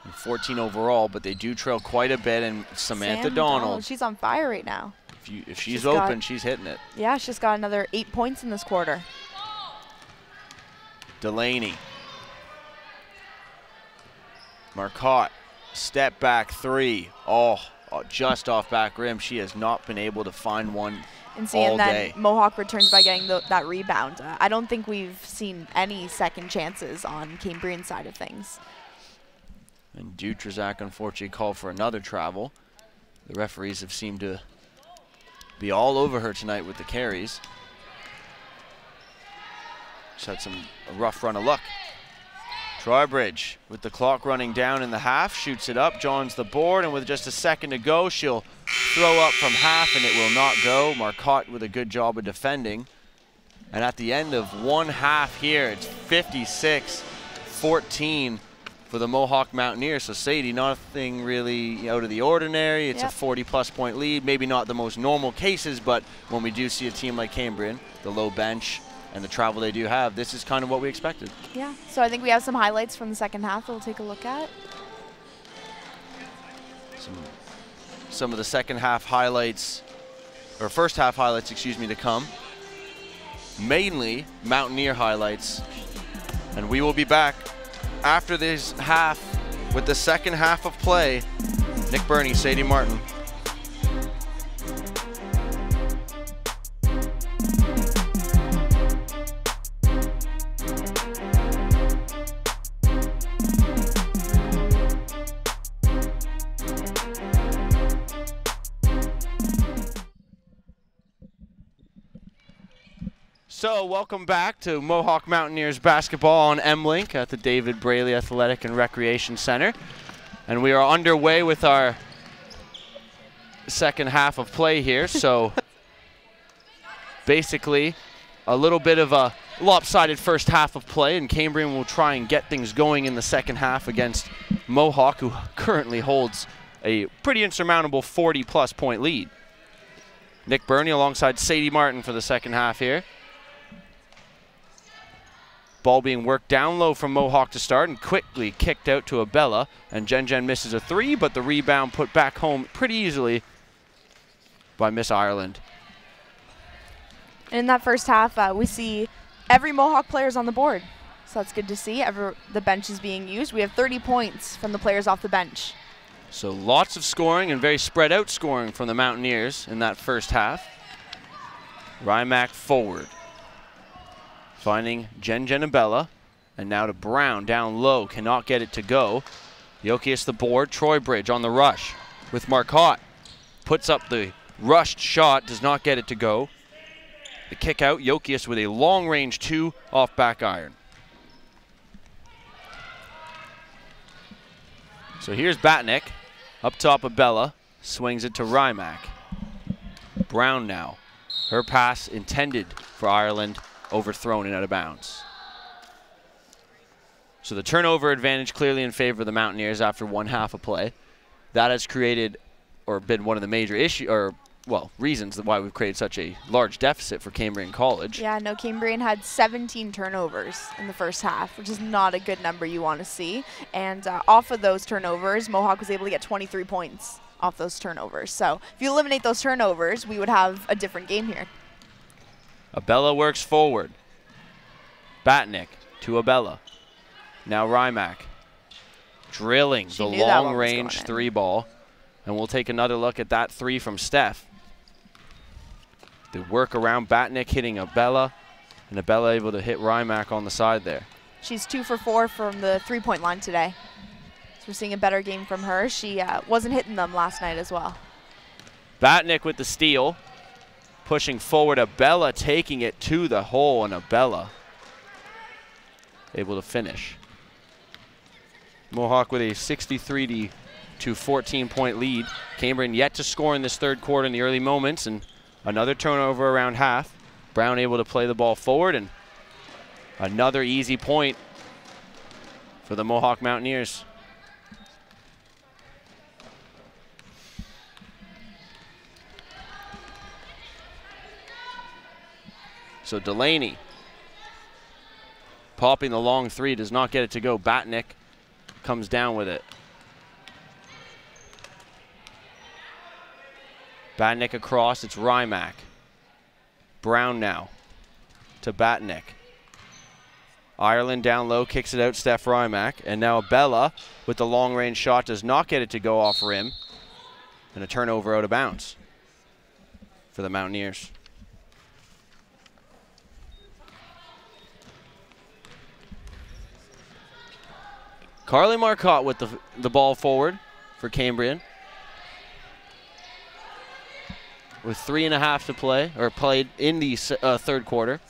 [SPEAKER 1] And 14 overall, but they do trail quite a bit, and Samantha Donald.
[SPEAKER 2] She's on fire right now.
[SPEAKER 1] If she's open, she's hitting it.
[SPEAKER 2] Yeah, she's got another 8 points in this quarter.
[SPEAKER 1] Delaney. Marcotte, step back 3. Oh, just off back rim. She has not been able to find one
[SPEAKER 2] and see,
[SPEAKER 1] all
[SPEAKER 2] and then
[SPEAKER 1] day.
[SPEAKER 2] Mohawk returns by getting that rebound. I don't think we've seen any second chances on Cambrian's side of things.
[SPEAKER 1] And Dutrazak unfortunately called for another travel. The referees have seemed to be all over her tonight with the carries. Just had a rough run of luck. Trowbridge with the clock running down in the half, shoots it up, joins the board, and with just a second to go, she'll throw up from half, and it will not go. Marcotte with a good job of defending. And at the end of one half here, it's 56-14 for the Mohawk Mountaineers. So Sadie, nothing really out of the ordinary. It's a 40-plus point lead. Maybe not the most normal cases, but when we do see a team like Cambrian, the low bench and the travel they do have, this is kind of what we expected.
[SPEAKER 2] Yeah, so I think we have some highlights from the second half we'll take a look at.
[SPEAKER 1] Some of the second half highlights, or first half highlights, excuse me, to come. Mainly Mountaineer highlights. And we will be back after this half with the second half of play. Nick Birnie, Sadie Martin. So welcome back to Mohawk Mountaineers basketball on M-Link at the David Braley Athletic and Recreation Center. And we are underway with our second half of play here. So basically a little bit of a lopsided first half of play, and Cambrian will try and get things going in the second half against Mohawk, who currently holds a pretty insurmountable 40-plus point lead. Nick Birnie alongside Sadie Martin for the second half here. Ball being worked down low from Mohawk to start and quickly kicked out to Abella, and Jen misses a three, but the rebound put back home pretty easily by Miss Ireland.
[SPEAKER 2] In that first half, we see every Mohawk player is on the board, so that's good to see. The bench is being used. We have 30 points from the players off the bench.
[SPEAKER 1] So lots of scoring and very spread out scoring from the Mountaineers in that first half. Rymack forward, finding Jen Abella, and now to Brown down low, cannot get it to go. Yokius the board, Troy Bridge on the rush with Marcotte. Puts up the rushed shot, does not get it to go. The kick out, Yokius with a long range 2 off back iron. So here's Batnick, up top of Bella, swings it to Rymack. Brown now, her pass intended for Ireland, overthrown and out of bounds. So the turnover advantage clearly in favor of the Mountaineers after one half of play. That has created, or been one of the major reasons why we've created such a large deficit for Cambrian College.
[SPEAKER 2] Yeah, no, Cambrian had 17 turnovers in the first half, which is not a good number you want to see. And off of those turnovers, Mohawk was able to get 23 points off those turnovers. So if you eliminate those turnovers, we would have a different game here.
[SPEAKER 1] Abella works forward. Batnick to Abella. Now Rymack drilling the long range 3 ball. And we'll take another look at that 3 from Steph. The work around Batnick hitting Abella, and Abella able to hit Rymack on the side there.
[SPEAKER 2] She's 2 for 4 from the 3-point line today. So we're seeing a better game from her. She wasn't hitting them last night as well.
[SPEAKER 1] Batnick with the steal, pushing forward. Abella taking it to the hole, and Abella able to finish. Mohawk with a 63 to 14-point lead. Cambrian yet to score in this third quarter in the early moments, and another turnover around half. Brown able to play the ball forward, and another easy point for the Mohawk Mountaineers. So Delaney popping the long 3, does not get it to go. Batnick comes down with it. Batnick across, it's Rymack. Brown now to Batnick. Ireland down low, kicks it out, Steph Rymack. And now Bella with the long range shot, does not get it to go off rim. And a turnover out of bounds for the Mountaineers. Carly Marcotte with the ball forward for Cambrian. With 3.5 to play, or played in the third quarter.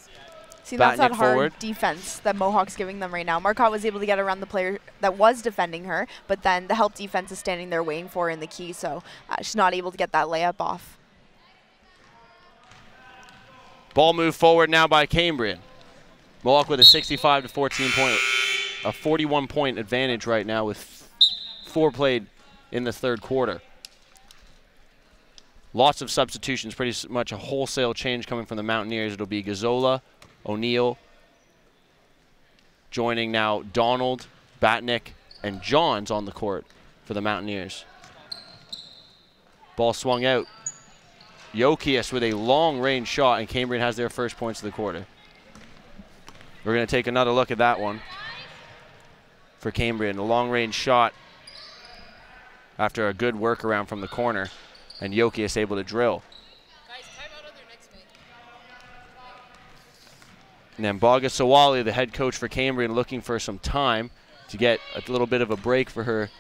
[SPEAKER 2] See, that's that hard defense that Mohawk's giving them right now. Marcotte was able to get around the player that was defending her, but then the help defense is standing there waiting for her in the key, so she's not able to get that layup off.
[SPEAKER 1] Ball move forward now by Cambrian. Mohawk with a 65 to 14 point, a 41-point advantage right now with 4 played in the third quarter. Lots of substitutions, pretty much a wholesale change coming from the Mountaineers. It'll be Gazzola, O'Neill, joining now Donald, Batnick, and Johns on the court for the Mountaineers. Ball swung out. Yokius with a long-range shot, and Cambrian has their first points of the quarter. We're going to take another look at that one for Cambrian. A long-range shot after a good workaround from the corner. And Yokius able to drill. And then Baga Sawali, the head coach for Cambrian, looking for some time to get a little bit of a break for her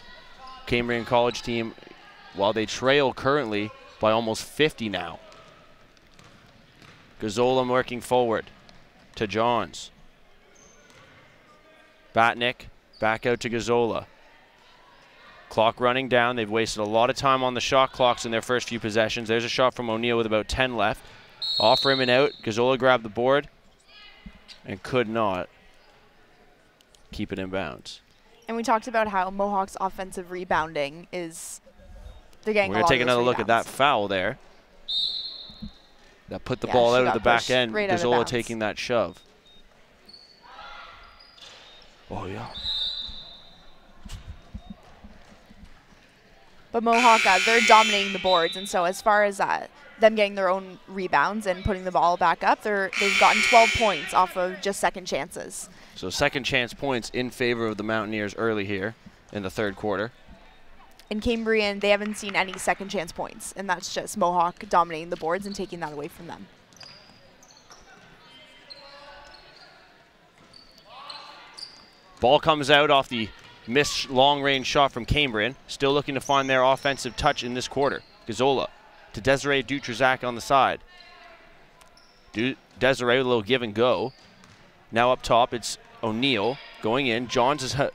[SPEAKER 1] Cambrian College team while they trail currently by almost 50 now. Gazzola working forward. to Johns. Batnick back out to Gazzola. Clock running down. They've wasted a lot of time on the shot clocks in their first few possessions. There's a shot from O'Neill with about 10 left. Off rim and out. Gazzola grabbed the board and could not keep it in bounds.
[SPEAKER 2] And we talked about how Mohawk's offensive rebounding is, they're getting
[SPEAKER 1] We're going to take another look at that foul there. That put the ball out of the back end.
[SPEAKER 2] Right
[SPEAKER 1] Gazzola taking that shove. Oh, yeah.
[SPEAKER 2] But Mohawk, they're dominating the boards, and so as far as them getting their own rebounds and putting the ball back up, they've gotten 12 points off of just second chances.
[SPEAKER 1] So second chance points in favor of the Mountaineers early here in the third quarter.
[SPEAKER 2] In Cambrian, they haven't seen any second chance points, and that's just Mohawk dominating the boards and taking that away from them.
[SPEAKER 1] Ball comes out off the missed long-range shot from Cambrian. Still looking to find their offensive touch in this quarter. Gazzola to Desiree Dutrzak on the side. Desiree with a little give and go. Now up top, it's O'Neill going in. Johns has had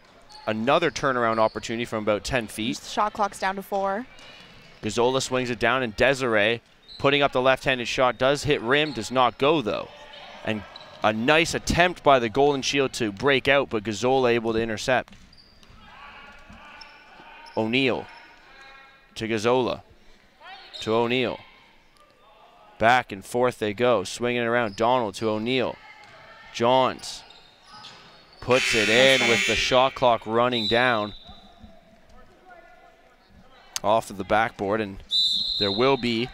[SPEAKER 1] another turnaround opportunity from about 10 feet.
[SPEAKER 2] Shot clock's down to 4.
[SPEAKER 1] Gazzola swings it down, and Desiree putting up the left-handed shot. Does hit rim, does not go though. And a nice attempt by the Golden Shield to break out, but Gazzola able to intercept. O'Neill to Gazzola to O'Neill. Back and forth they go, swinging it around. Donald to O'Neill. Johns puts it in with the shot clock running down off of the backboard, and there will be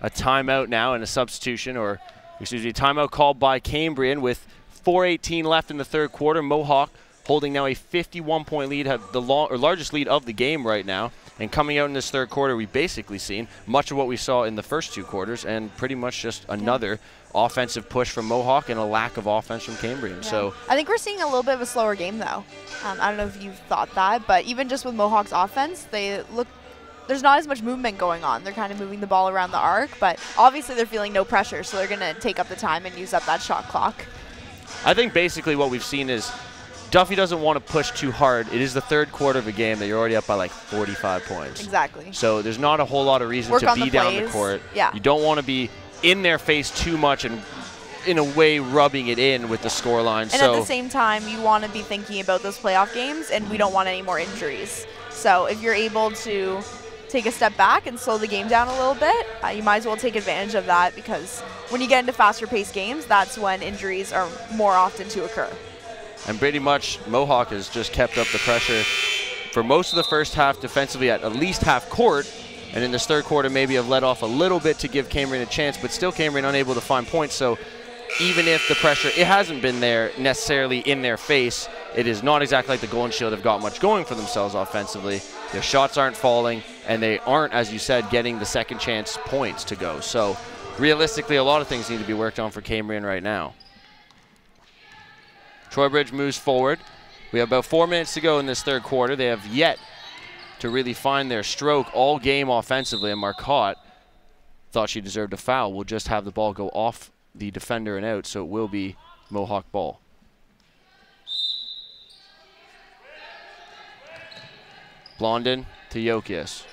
[SPEAKER 1] a timeout now and a substitution, or excuse me, timeout called by Cambrian with 4:18 left in the third quarter. Mohawk holding now a 51-point lead, have the largest lead of the game right now. And coming out in this third quarter, we've basically seen much of what we saw in the first two quarters, and pretty much just another offensive push from Mohawk and a lack of offense from Cambrian. Yeah. So
[SPEAKER 2] I think we're seeing a little bit of a slower game, though. I don't know if you've thought that, but even just with Mohawk's offense, there's not as much movement going on. They're kind of moving the ball around the arc, but obviously they're feeling no pressure, so they're going to take up the time and use up that shot clock.
[SPEAKER 1] I think basically what we've seen is Duffy doesn't want to push too hard. It is the third quarter of a game that you're already up by like 45 points.
[SPEAKER 2] Exactly.
[SPEAKER 1] So there's not a whole lot of reason to be down the court.
[SPEAKER 2] Yeah.
[SPEAKER 1] You don't want to be in their face too much and in a way rubbing it in with the scoreline.
[SPEAKER 2] And at the same time, you want to be thinking about those playoff games, and we don't want any more injuries. So if you're able to take a step back and slow the game down a little bit, you might as well take advantage of that, because when you get into faster paced games, that's when injuries are more often to occur.
[SPEAKER 1] And pretty much Mohawk has just kept up the pressure for most of the first half defensively at least half court, and in this third quarter maybe have let off a little bit to give Cambrian a chance, but still Cambrian unable to find points. So even if the pressure, it hasn't been there necessarily in their face, it is not exactly like the Golden Shield have got much going for themselves offensively. Their shots aren't falling, and they aren't, as you said, getting the second chance points to go. So realistically, a lot of things need to be worked on for Cambrian right now. Troybridge moves forward. We have about 4 minutes to go in this third quarter. They have yet to really find their stroke all game offensively, and Marcotte thought she deserved a foul. We'll just have the ball go off the defender and out, so it will be Mohawk ball. Blondin to Jokias.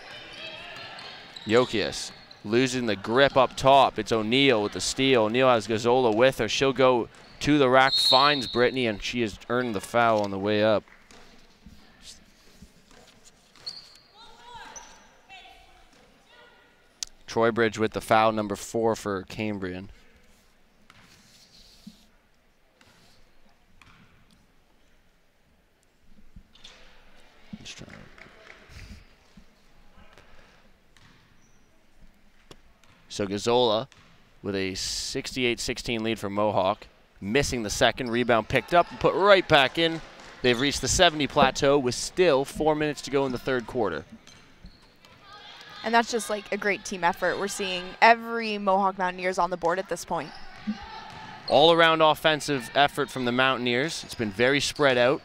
[SPEAKER 1] Jokias losing the grip up top. It's O'Neill with the steal. O'Neill has Gazzola with her. She'll go to the rack, finds Brittany, and she has earned the foul on the way up. Troybridge with the foul, number 4 for Cambrian. So Gazzola with a 68-16 lead for Mohawk. Missing the second, rebound picked up and put right back in. They've reached the 70 plateau with still 4 minutes to go in the third quarter.
[SPEAKER 2] And that's just like a great team effort. We're seeing every Mohawk Mountaineers on the board at this point.
[SPEAKER 1] All-around offensive effort from the Mountaineers. It's been very spread out.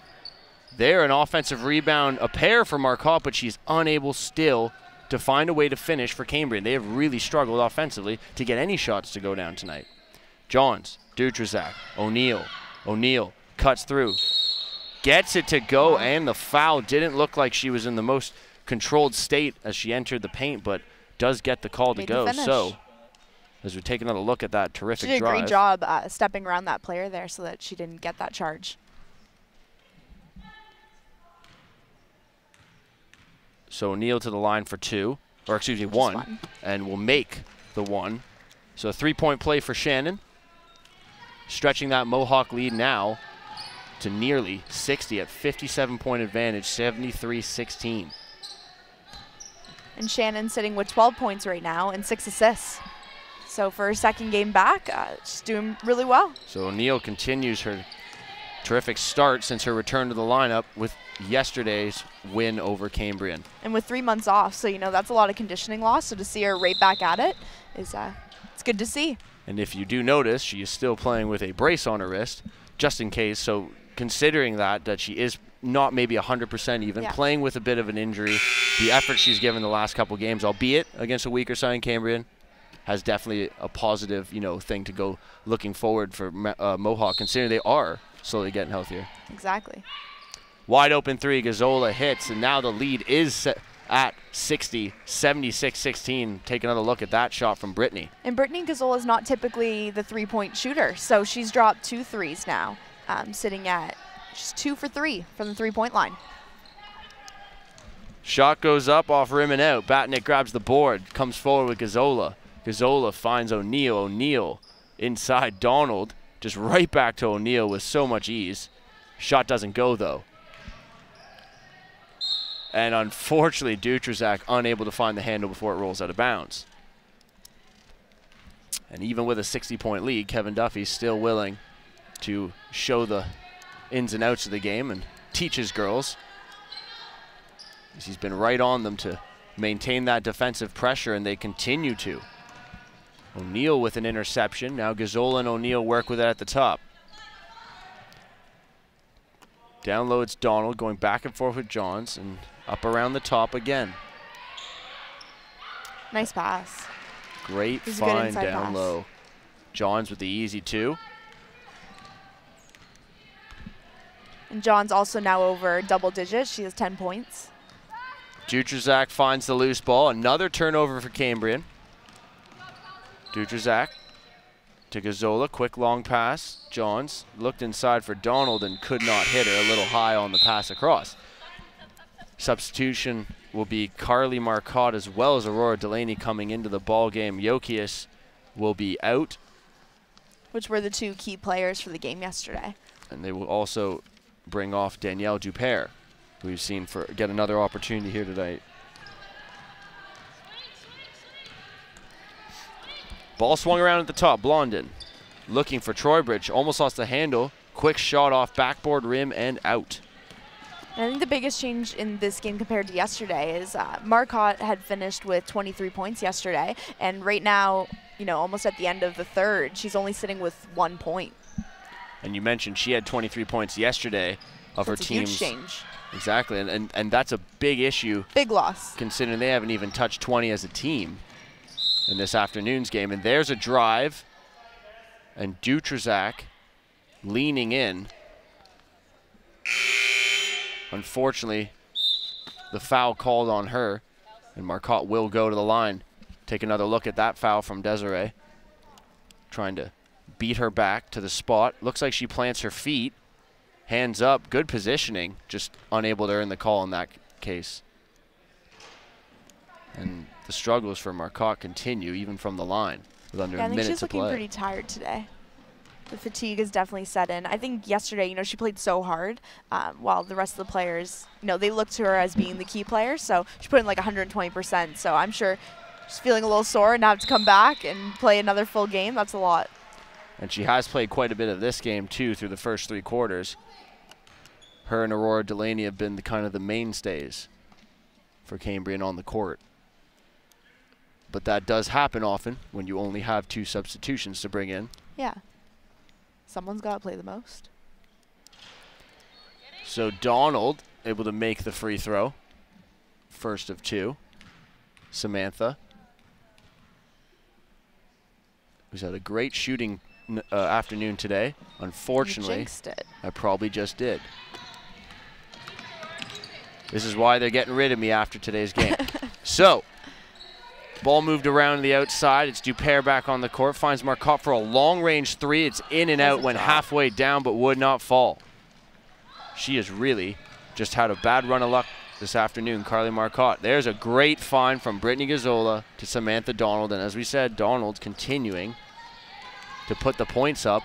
[SPEAKER 1] There, an offensive rebound, a pair for Marcotte, but she's unable still to find a way to finish for Cambrian. They have really struggled offensively to get any shots to go down tonight. Johns, Dutrazak, O'Neal. O'Neal cuts through. Gets it to go, and the foul. Didn't look like she was in the most controlled state as she entered the paint, but does get the call to go. So, as we take another look at that terrific drive.
[SPEAKER 2] She did a great job stepping around that player there so that she didn't get that charge.
[SPEAKER 1] So O'Neal to the line for 2, or excuse me, 1, and will make the 1. So a 3-point play for Shannon, stretching that Mohawk lead now to nearly 60 at 57-point advantage, 73-16.
[SPEAKER 2] And Shannon sitting with 12 points right now and 6 assists. So for her second game back, she's doing really well.
[SPEAKER 1] So O'Neal continues her terrific start since her return to the lineup with yesterday's win over Cambrian.
[SPEAKER 2] And with 3 months off, so that's a lot of conditioning loss. So to see her right back at it is it's good to see.
[SPEAKER 1] And if you do notice, she is still playing with a brace on her wrist, just in case. So considering that she is not maybe 100% even, playing with a bit of an injury, the effort she's given the last couple games, albeit against a weaker side Cambrian, has definitely a positive, thing to go looking forward for Mohawk, considering they are slowly getting healthier.
[SPEAKER 2] Exactly.
[SPEAKER 1] Wide open 3, Gazzola hits, and now the lead is set at 60, 76-16. Take another look at that shot from Birnie.
[SPEAKER 2] And Birnie Gazzola is not typically the 3-point shooter, so she's dropped 2 threes now, sitting at just 2 for 3 from the 3-point line.
[SPEAKER 1] Shot goes up off rim and out. Batnick grabs the board, comes forward with Gazzola. Gazzola finds O'Neal. O'Neal inside Donald, just right back to O'Neal with so much ease. Shot doesn't go though. And unfortunately, Dutrazak unable to find the handle before it rolls out of bounds. And even with a 60-point lead, Kevin Duffy's still willing to show the ins and outs of the game and teach his girls. He's been right on them to maintain that defensive pressure, and they continue to. O'Neal with an interception. Now Gazzola and O'Neal work with it at the top. Down low, it's Donald going back and forth with Johns, and up around the top again.
[SPEAKER 2] Nice pass.
[SPEAKER 1] Great find down low. Johns with the easy 2.
[SPEAKER 2] And Johns also now over double digits. She has 10 points.
[SPEAKER 1] Dutrazak finds the loose ball. Another turnover for Cambrian. Dutrazak to Gazzola, quick long pass. Johns looked inside for Donald and could not hit her, a little high on the pass across. Substitution will be Carly Marcotte as well as Aurora Delaney coming into the ball game. Jokius will be out.
[SPEAKER 2] Which were the 2 key players for the game yesterday.
[SPEAKER 1] And they will also bring off Danielle Dupere, who we've seen get another opportunity here tonight. Ball swung around at the top. Blondin looking for Troybridge. Almost lost the handle. Quick shot off backboard rim and out.
[SPEAKER 2] And I think the biggest change in this game compared to yesterday is Marcotte had finished with 23 points yesterday. And right now, almost at the end of the third, she's only sitting with 1 point.
[SPEAKER 1] And you mentioned she had 23 points yesterday of her team's.
[SPEAKER 2] Huge change.
[SPEAKER 1] Exactly. And that's a big issue.
[SPEAKER 2] Big loss.
[SPEAKER 1] Considering they haven't even touched 20 as a team in this afternoon's game. And there's a drive, and Dutrazak leaning in. Unfortunately, the foul called on her, and Marcotte will go to the line. Take another look at that foul from Desiree. Trying to beat her back to the spot. Looks like she plants her feet. Hands up, good positioning, just unable to earn the call in that case. And the struggles for Marcotte continue even from the line with under a minute to play.
[SPEAKER 2] I think she's looking pretty tired today. The fatigue is definitely set in. I think yesterday, she played so hard, while the rest of the players, they looked to her as being the key player. So she put in like 120%. So I'm sure she's feeling a little sore and now to come back and play another full game. That's a lot.
[SPEAKER 1] And she has played quite a bit of this game too through the first 3 quarters. Her and Aurora Delaney have been kind of the mainstays for Cambrian on the court. But that does happen often when you only have 2 substitutions to bring in.
[SPEAKER 2] Yeah. Someone's got to play the most.
[SPEAKER 1] So Donald able to make the free throw. First of 2. Samantha, who's had a great shooting afternoon today. Unfortunately,
[SPEAKER 2] You jinxed it.
[SPEAKER 1] I probably just did. This is why they're getting rid of me after today's game. So, ball moved around to the outside. It's Dupere back on the court. Finds Marcotte for a long-range three. It's in and out, went halfway down, but would not fall. She has really just had a bad run of luck this afternoon, Carly Marcotte. There's a great find from Brittany Gazzola to Samantha Donald. And as we said, Donald continuing to put the points up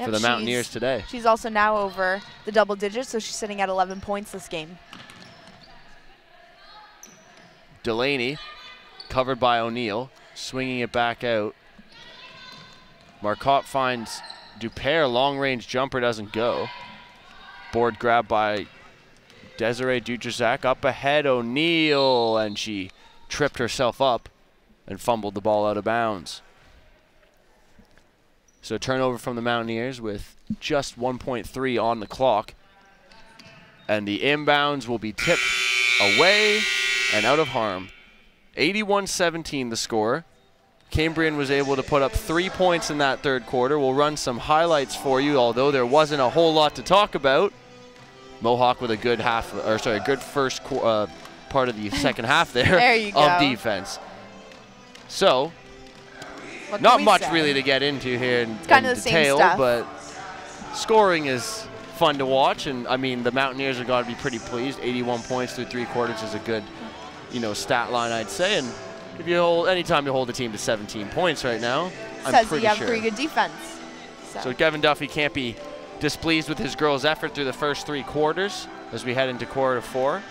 [SPEAKER 1] for the Mountaineers today.
[SPEAKER 2] She's also now over the double digits, so she's sitting at 11 points this game.
[SPEAKER 1] Delaney, covered by O'Neill, swinging it back out. Marcotte finds Dupere, long-range jumper doesn't go. Board grab by Desiree Dutrasac. Up ahead, O'Neill, and she tripped herself up and fumbled the ball out of bounds. So turnover from the Mountaineers with just 1.3 on the clock. And the inbounds will be tipped away and out of harm. 81-17 the score. Cambrian was able to put up 3 points in that third quarter. We'll run some highlights for you, although there wasn't a whole lot to talk about. Mohawk with a good good first part of the second half there of defense. So, not much really to get into here in detail, but scoring is fun to watch, and I mean the Mountaineers have got to be pretty pleased. 81 points through 3 quarters is a good, stat line, I'd say. And if you anytime you hold a team to 17 points right now, I'm pretty sure
[SPEAKER 2] you have pretty good defense.
[SPEAKER 1] So Kevin Duffy can't be displeased with his girls' effort through the first 3 quarters as we head into quarter 4.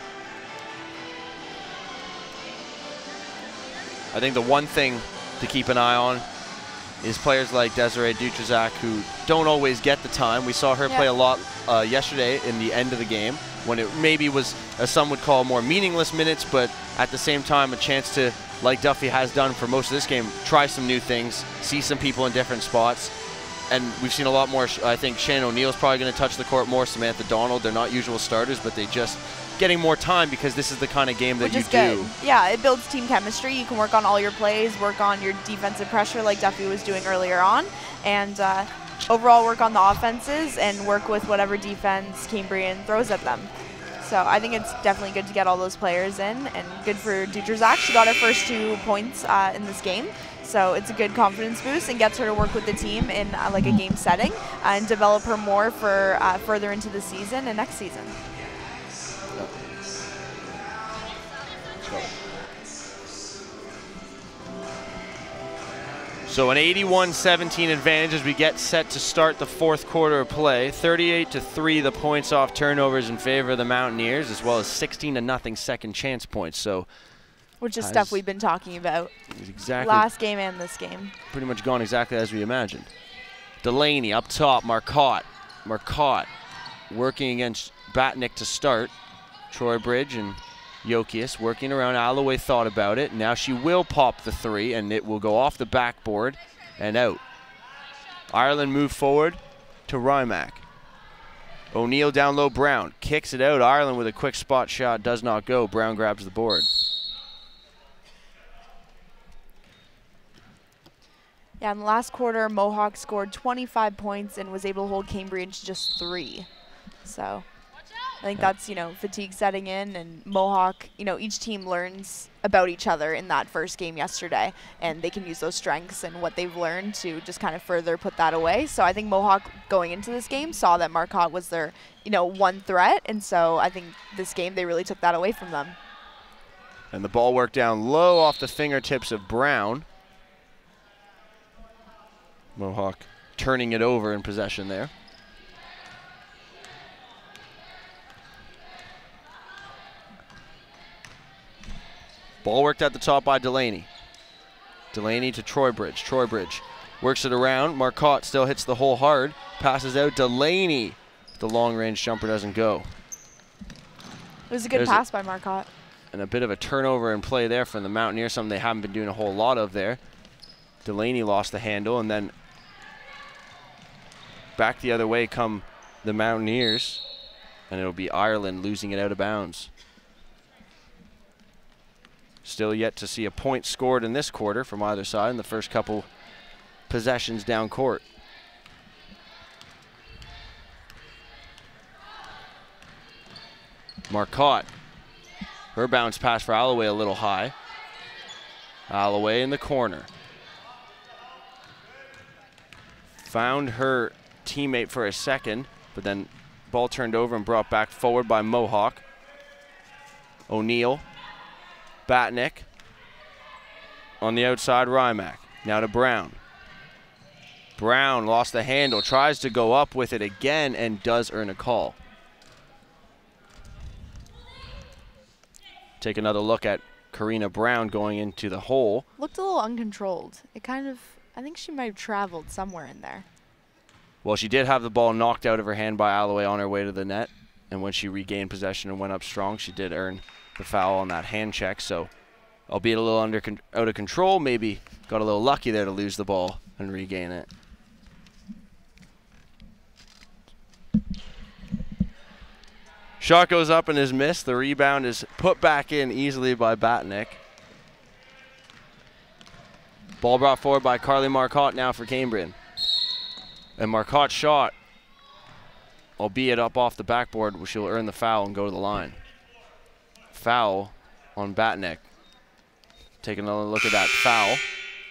[SPEAKER 1] I think the one thing to keep an eye on is players like Desiree Dutrasac, who don't always get the time. We saw her play a lot yesterday in the end of the game when it maybe was, as some would call, more meaningless minutes, but at the same time a chance to, like Duffy has done for most of this game, try some new things, see some people in different spots. And we've seen a lot more. I think Shannon O'Neill's probably going to touch the court more. Samantha Donald, they're not usual starters, but they just getting more time because this is the kind of game that you do.
[SPEAKER 2] Yeah, it builds team chemistry. You can work on all your plays, work on your defensive pressure like Duffy was doing earlier on, and overall work on the offenses and work with whatever defense Cambrian throws at them. So I think it's definitely good to get all those players in, and good for Dutrasac. She got her first 2 points in this game. So it's a good confidence boost and gets her to work with the team in like a game setting and develop her more for further into the season and next season.
[SPEAKER 1] So an 81-17 advantage as we get set to start the 4th quarter of play. 38-3 the points off turnovers in favor of the Mountaineers, as well as 16-0 second chance points. So,
[SPEAKER 2] which is stuff we've been talking about
[SPEAKER 1] exactly
[SPEAKER 2] last game and this game.
[SPEAKER 1] Pretty much gone exactly as we imagined. Delaney up top, Marcotte working against Batnick to start. Troy Bridge and Jokius working around. Alloway thought about it. Now she will pop the 3, and it will go off the backboard and out. Ireland move forward to Rymack. O'Neill down low, Brown kicks it out. Ireland with a quick spot shot, does not go. Brown grabs the board.
[SPEAKER 2] Yeah, in the last quarter, Mohawk scored 25 points and was able to hold Cambrian to just 3. So I think that's, fatigue setting in, and Mohawk, each team learns about each other in that first game yesterday, and they can use those strengths and what they've learned to just kind of further put that away. So I think Mohawk going into this game saw that Marcotte was their, one threat, and so I think this game they really took that away from them.
[SPEAKER 1] And the ball worked down low off the fingertips of Brown. Mohawk turning it over in possession there. Ball worked at the top by Delaney. Delaney to Troy Bridge. Troy Bridge works it around. Marcotte still hits the hole hard. Passes out. Delaney. The long-range jumper doesn't go.
[SPEAKER 2] It was a good pass by Marcotte.
[SPEAKER 1] And a bit of a turnover in play there from the Mountaineers, something they haven't been doing a whole lot of there. Delaney lost the handle, and then back the other way come the Mountaineers, and it'll be Ireland losing it out of bounds. Still yet to see a point scored in this quarter from either side in the first couple possessions down court. Marcotte. Her bounce pass for Alloway a little high. Alloway in the corner. Found her teammate for a second, but then ball turned over and brought back forward by Mohawk. O'Neill. Batnick. On the outside, Rymack. Now to Brown. Brown lost the handle, tries to go up with it again and does earn a call. Take another look at Karina Brown going into the hole.
[SPEAKER 2] Looked a little uncontrolled. It kind of, I think she might have traveled somewhere in there.
[SPEAKER 1] Well, she did have the ball knocked out of her hand by Alloway on her way to the net. And when she regained possession and went up strong, she did earn the foul on that hand check. So, albeit a little out of control, maybe got a little lucky there to lose the ball and regain it. Shot goes up and is missed. The rebound is put back in easily by Batnick. Ball brought forward by Carly Marcotte now for Cambrian. And Marcotte's shot, albeit up off the backboard, she'll earn the foul and go to the line. Foul on Batnick. Take another look at that foul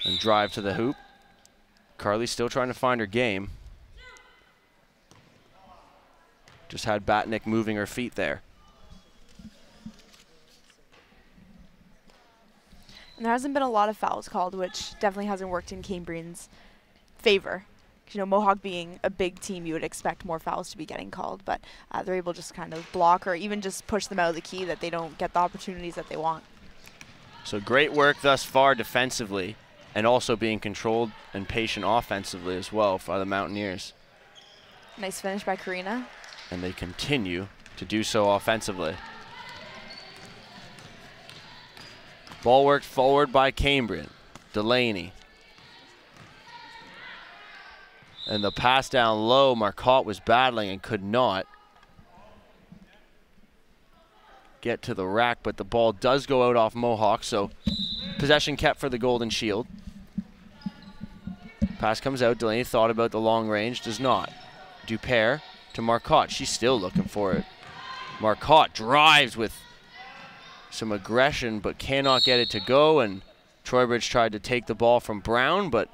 [SPEAKER 1] and drive to the hoop. Carly still trying to find her game. Just had Batnick moving her feet there.
[SPEAKER 2] And there hasn't been a lot of fouls called, which definitely hasn't worked in Cambrian's favor. You know, Mohawk being a big team, you would expect more fouls to be getting called, but they're able to just kind of block or even just push them out of the key that they don't get the opportunities that they want.
[SPEAKER 1] So great work thus far defensively, and also being controlled and patient offensively as well for the Mountaineers.
[SPEAKER 2] Nice finish by Karina.
[SPEAKER 1] And they continue to do so offensively. Ball worked forward by Cambrian. Delaney. And the pass down low, Marcotte was battling and could not get to the rack, but the ball does go out off Mohawk, so possession kept for the Golden Shield. Pass comes out, Delaney thought about the long range, does not. Dupere to Marcotte, she's still looking for it. Marcotte drives with some aggression, but cannot get it to go, and Troybridge tried to take the ball from Brown, but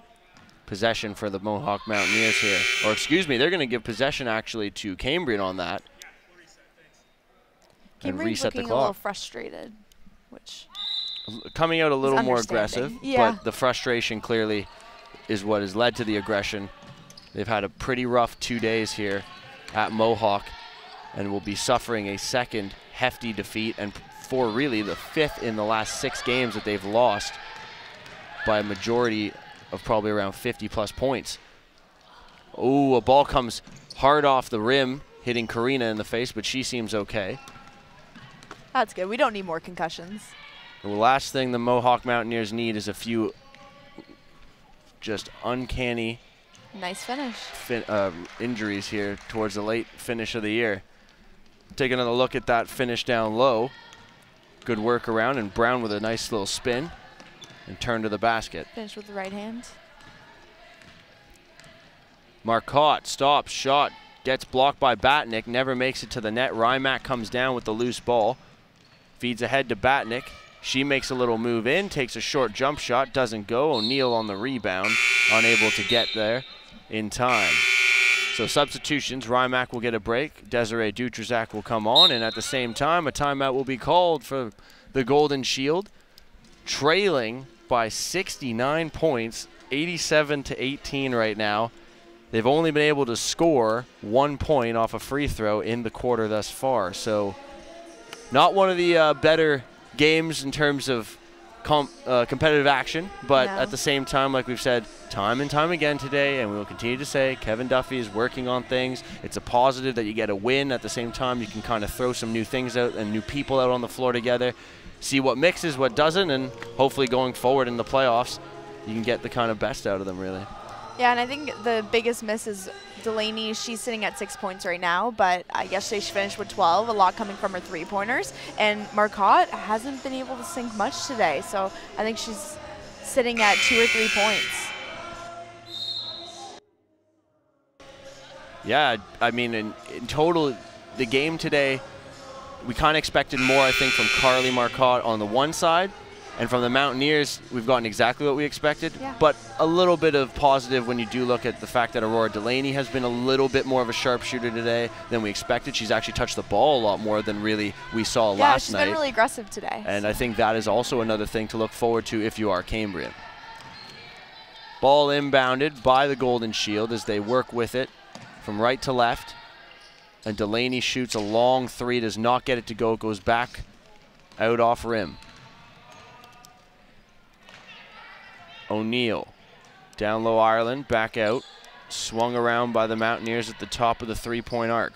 [SPEAKER 1] possession for the Mohawk Mountaineers here. Or excuse me, they're going to give possession actually to Cambrian on that. And reset the clock.
[SPEAKER 2] A little frustrated, which
[SPEAKER 1] coming out a little more aggressive,
[SPEAKER 2] yeah.
[SPEAKER 1] But the frustration clearly is what has led to the aggression. They've had a pretty rough 2 days here at Mohawk and will be suffering a second hefty defeat, and for really the fifth in the last 6 games that they've lost by a majority of probably around 50+ points. Oh, a ball comes hard off the rim, hitting Karina in the face, but she seems okay.
[SPEAKER 2] That's good. We don't need more concussions.
[SPEAKER 1] The last thing the Mohawk Mountaineers need is a few just uncanny
[SPEAKER 2] nice finish.
[SPEAKER 1] Injuries here towards the late finish of the year. Take another look at that finish down low. Good work around, and Brown with a nice little spin and turn to the basket.
[SPEAKER 2] Finish with the right hand.
[SPEAKER 1] Marcotte stops, shot, gets blocked by Batnick, never makes it to the net. Rymack comes down with the loose ball. Feeds ahead to Batnick. She makes a little move in, takes a short jump shot, doesn't go. O'Neill on the rebound, unable to get there in time. So substitutions, Rymack will get a break. Desiree Dutrazak will come on, and at the same time, a timeout will be called for the Golden Shield, trailing by 69 points, 87-18 right now. They've only been able to score 1 point off a free throw in the quarter thus far. So not one of the better games in terms of competitive action, but at the same time, like we've said time and time again today, and we will continue to say, Kevin Duffy is working on things. It's a positive that you get a win. At the same time, you can kind of throw some new things out and new people out on the floor together, see what mixes, what doesn't, and hopefully going forward in the playoffs, you can get the kind of best out of them, really.
[SPEAKER 2] Yeah, and I think the biggest miss is Delaney. She's sitting at 6 points right now, but yesterday she finished with 12, a lot coming from her three-pointers. And Marcotte hasn't been able to sink much today, so I think she's sitting at 2 or 3 points.
[SPEAKER 1] Yeah, I mean, in total, the game today, we kind of expected more, I think, from Carly Marcotte on the one side. And from the Mountaineers, we've gotten exactly what we expected, but a little bit of positive when you do look at the fact that Aurora Delaney has been a little bit more of a sharpshooter today than we expected. She's actually touched the ball a lot more than really we saw last night.
[SPEAKER 2] Yeah, she's been really aggressive today.
[SPEAKER 1] And I think that is also another thing to look forward to if you are Cambrian. Ball inbounded by the Golden Shield as they work with it from right to left. And Delaney shoots a long three, does not get it to go, goes back out off rim. O'Neal, down low Ireland, back out, swung around by the Mountaineers at the top of the three-point arc.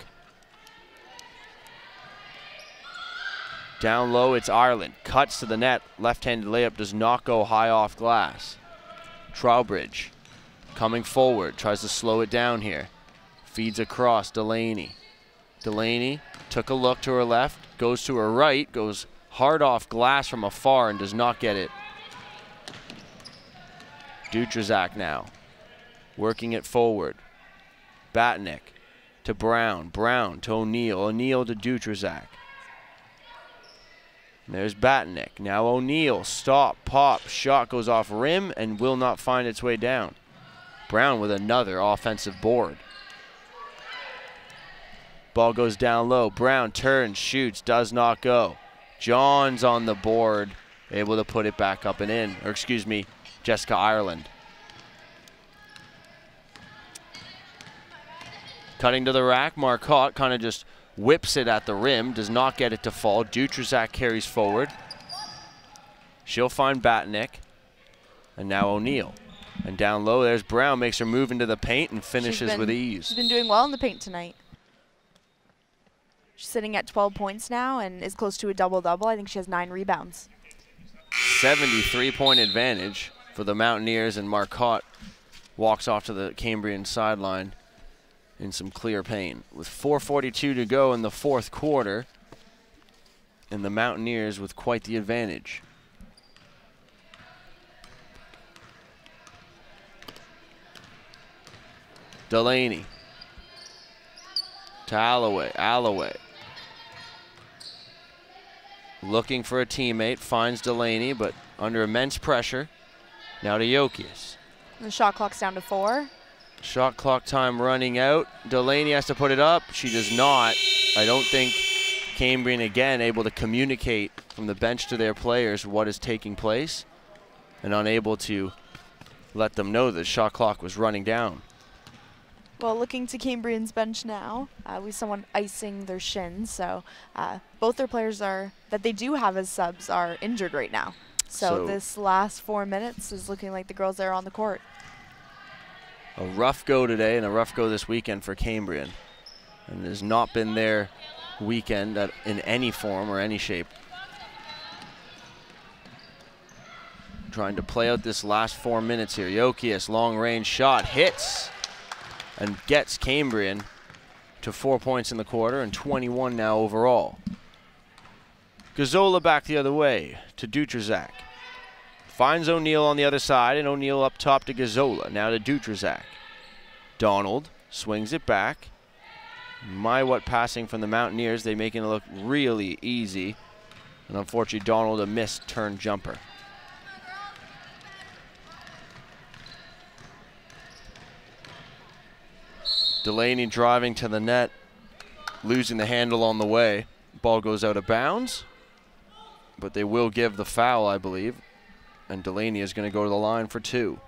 [SPEAKER 1] Down low, it's Ireland, cuts to the net, left-handed layup does not go high off glass. Trowbridge coming forward, tries to slow it down here. Feeds across, Delaney. Delaney took a look to her left, goes to her right, goes hard off glass from afar and does not get it. Dutrazak now, working it forward. Batnick to Brown, Brown to O'Neal, O'Neal to Dutrazak. There's Batnick, now O'Neal, stop, pop, shot goes off rim and will not find its way down. Brown with another offensive board. Ball goes down low, Brown turns, shoots, does not go. John's on the board, able to put it back up and in, or excuse me, Jessica Ireland. Cutting to the rack, Marcotte kind of just whips it at the rim, does not get it to fall. Dutrazak carries forward. She'll find Batnick. And now O'Neal. And down low, there's Brown, makes her move into the paint and finishes with ease.
[SPEAKER 2] She's been doing well in the paint tonight. She's sitting at 12 points now and is close to a double-double. I think she has 9 rebounds.
[SPEAKER 1] 73-point advantage for the Mountaineers, and Marcotte walks off to the Cambrian sideline in some clear pain. With 4:42 to go in the fourth quarter, and the Mountaineers with quite the advantage. Delaney to Alloway, Alloway. Looking for a teammate, finds Delaney, but under immense pressure. Now to Jokius.
[SPEAKER 2] The shot clock's down to 4.
[SPEAKER 1] Shot clock time running out. Delaney has to put it up. She does not. I don't think Cambrian, again, able to communicate from the bench to their players what is taking place and unable to let them know the shot clock was running down.
[SPEAKER 2] Well, looking to Cambrian's bench now, we have someone icing their shins. So both their players that they do have as subs are injured right now. So this last 4 minutes is looking like the girls are on the court.
[SPEAKER 1] A rough go today and a rough go this weekend for Cambrian. And it has not been their weekend in any form or any shape. Trying to play out this last 4 minutes here. Jokius, long range shot, hits and gets Cambrian to 4 points in the quarter and 21 now overall. Gazzola back the other way to Dutrazak. Finds O'Neal on the other side, and O'Neal up top to Gazzola. Now to Dutrazak. Donald swings it back. What passing from the Mountaineers. They making it look really easy. And unfortunately, Donald a missed turn jumper. Delaney driving to the net, losing the handle on the way. Ball goes out of bounds, but they will give the foul, I believe. And Delaney is going to go to the line for 2.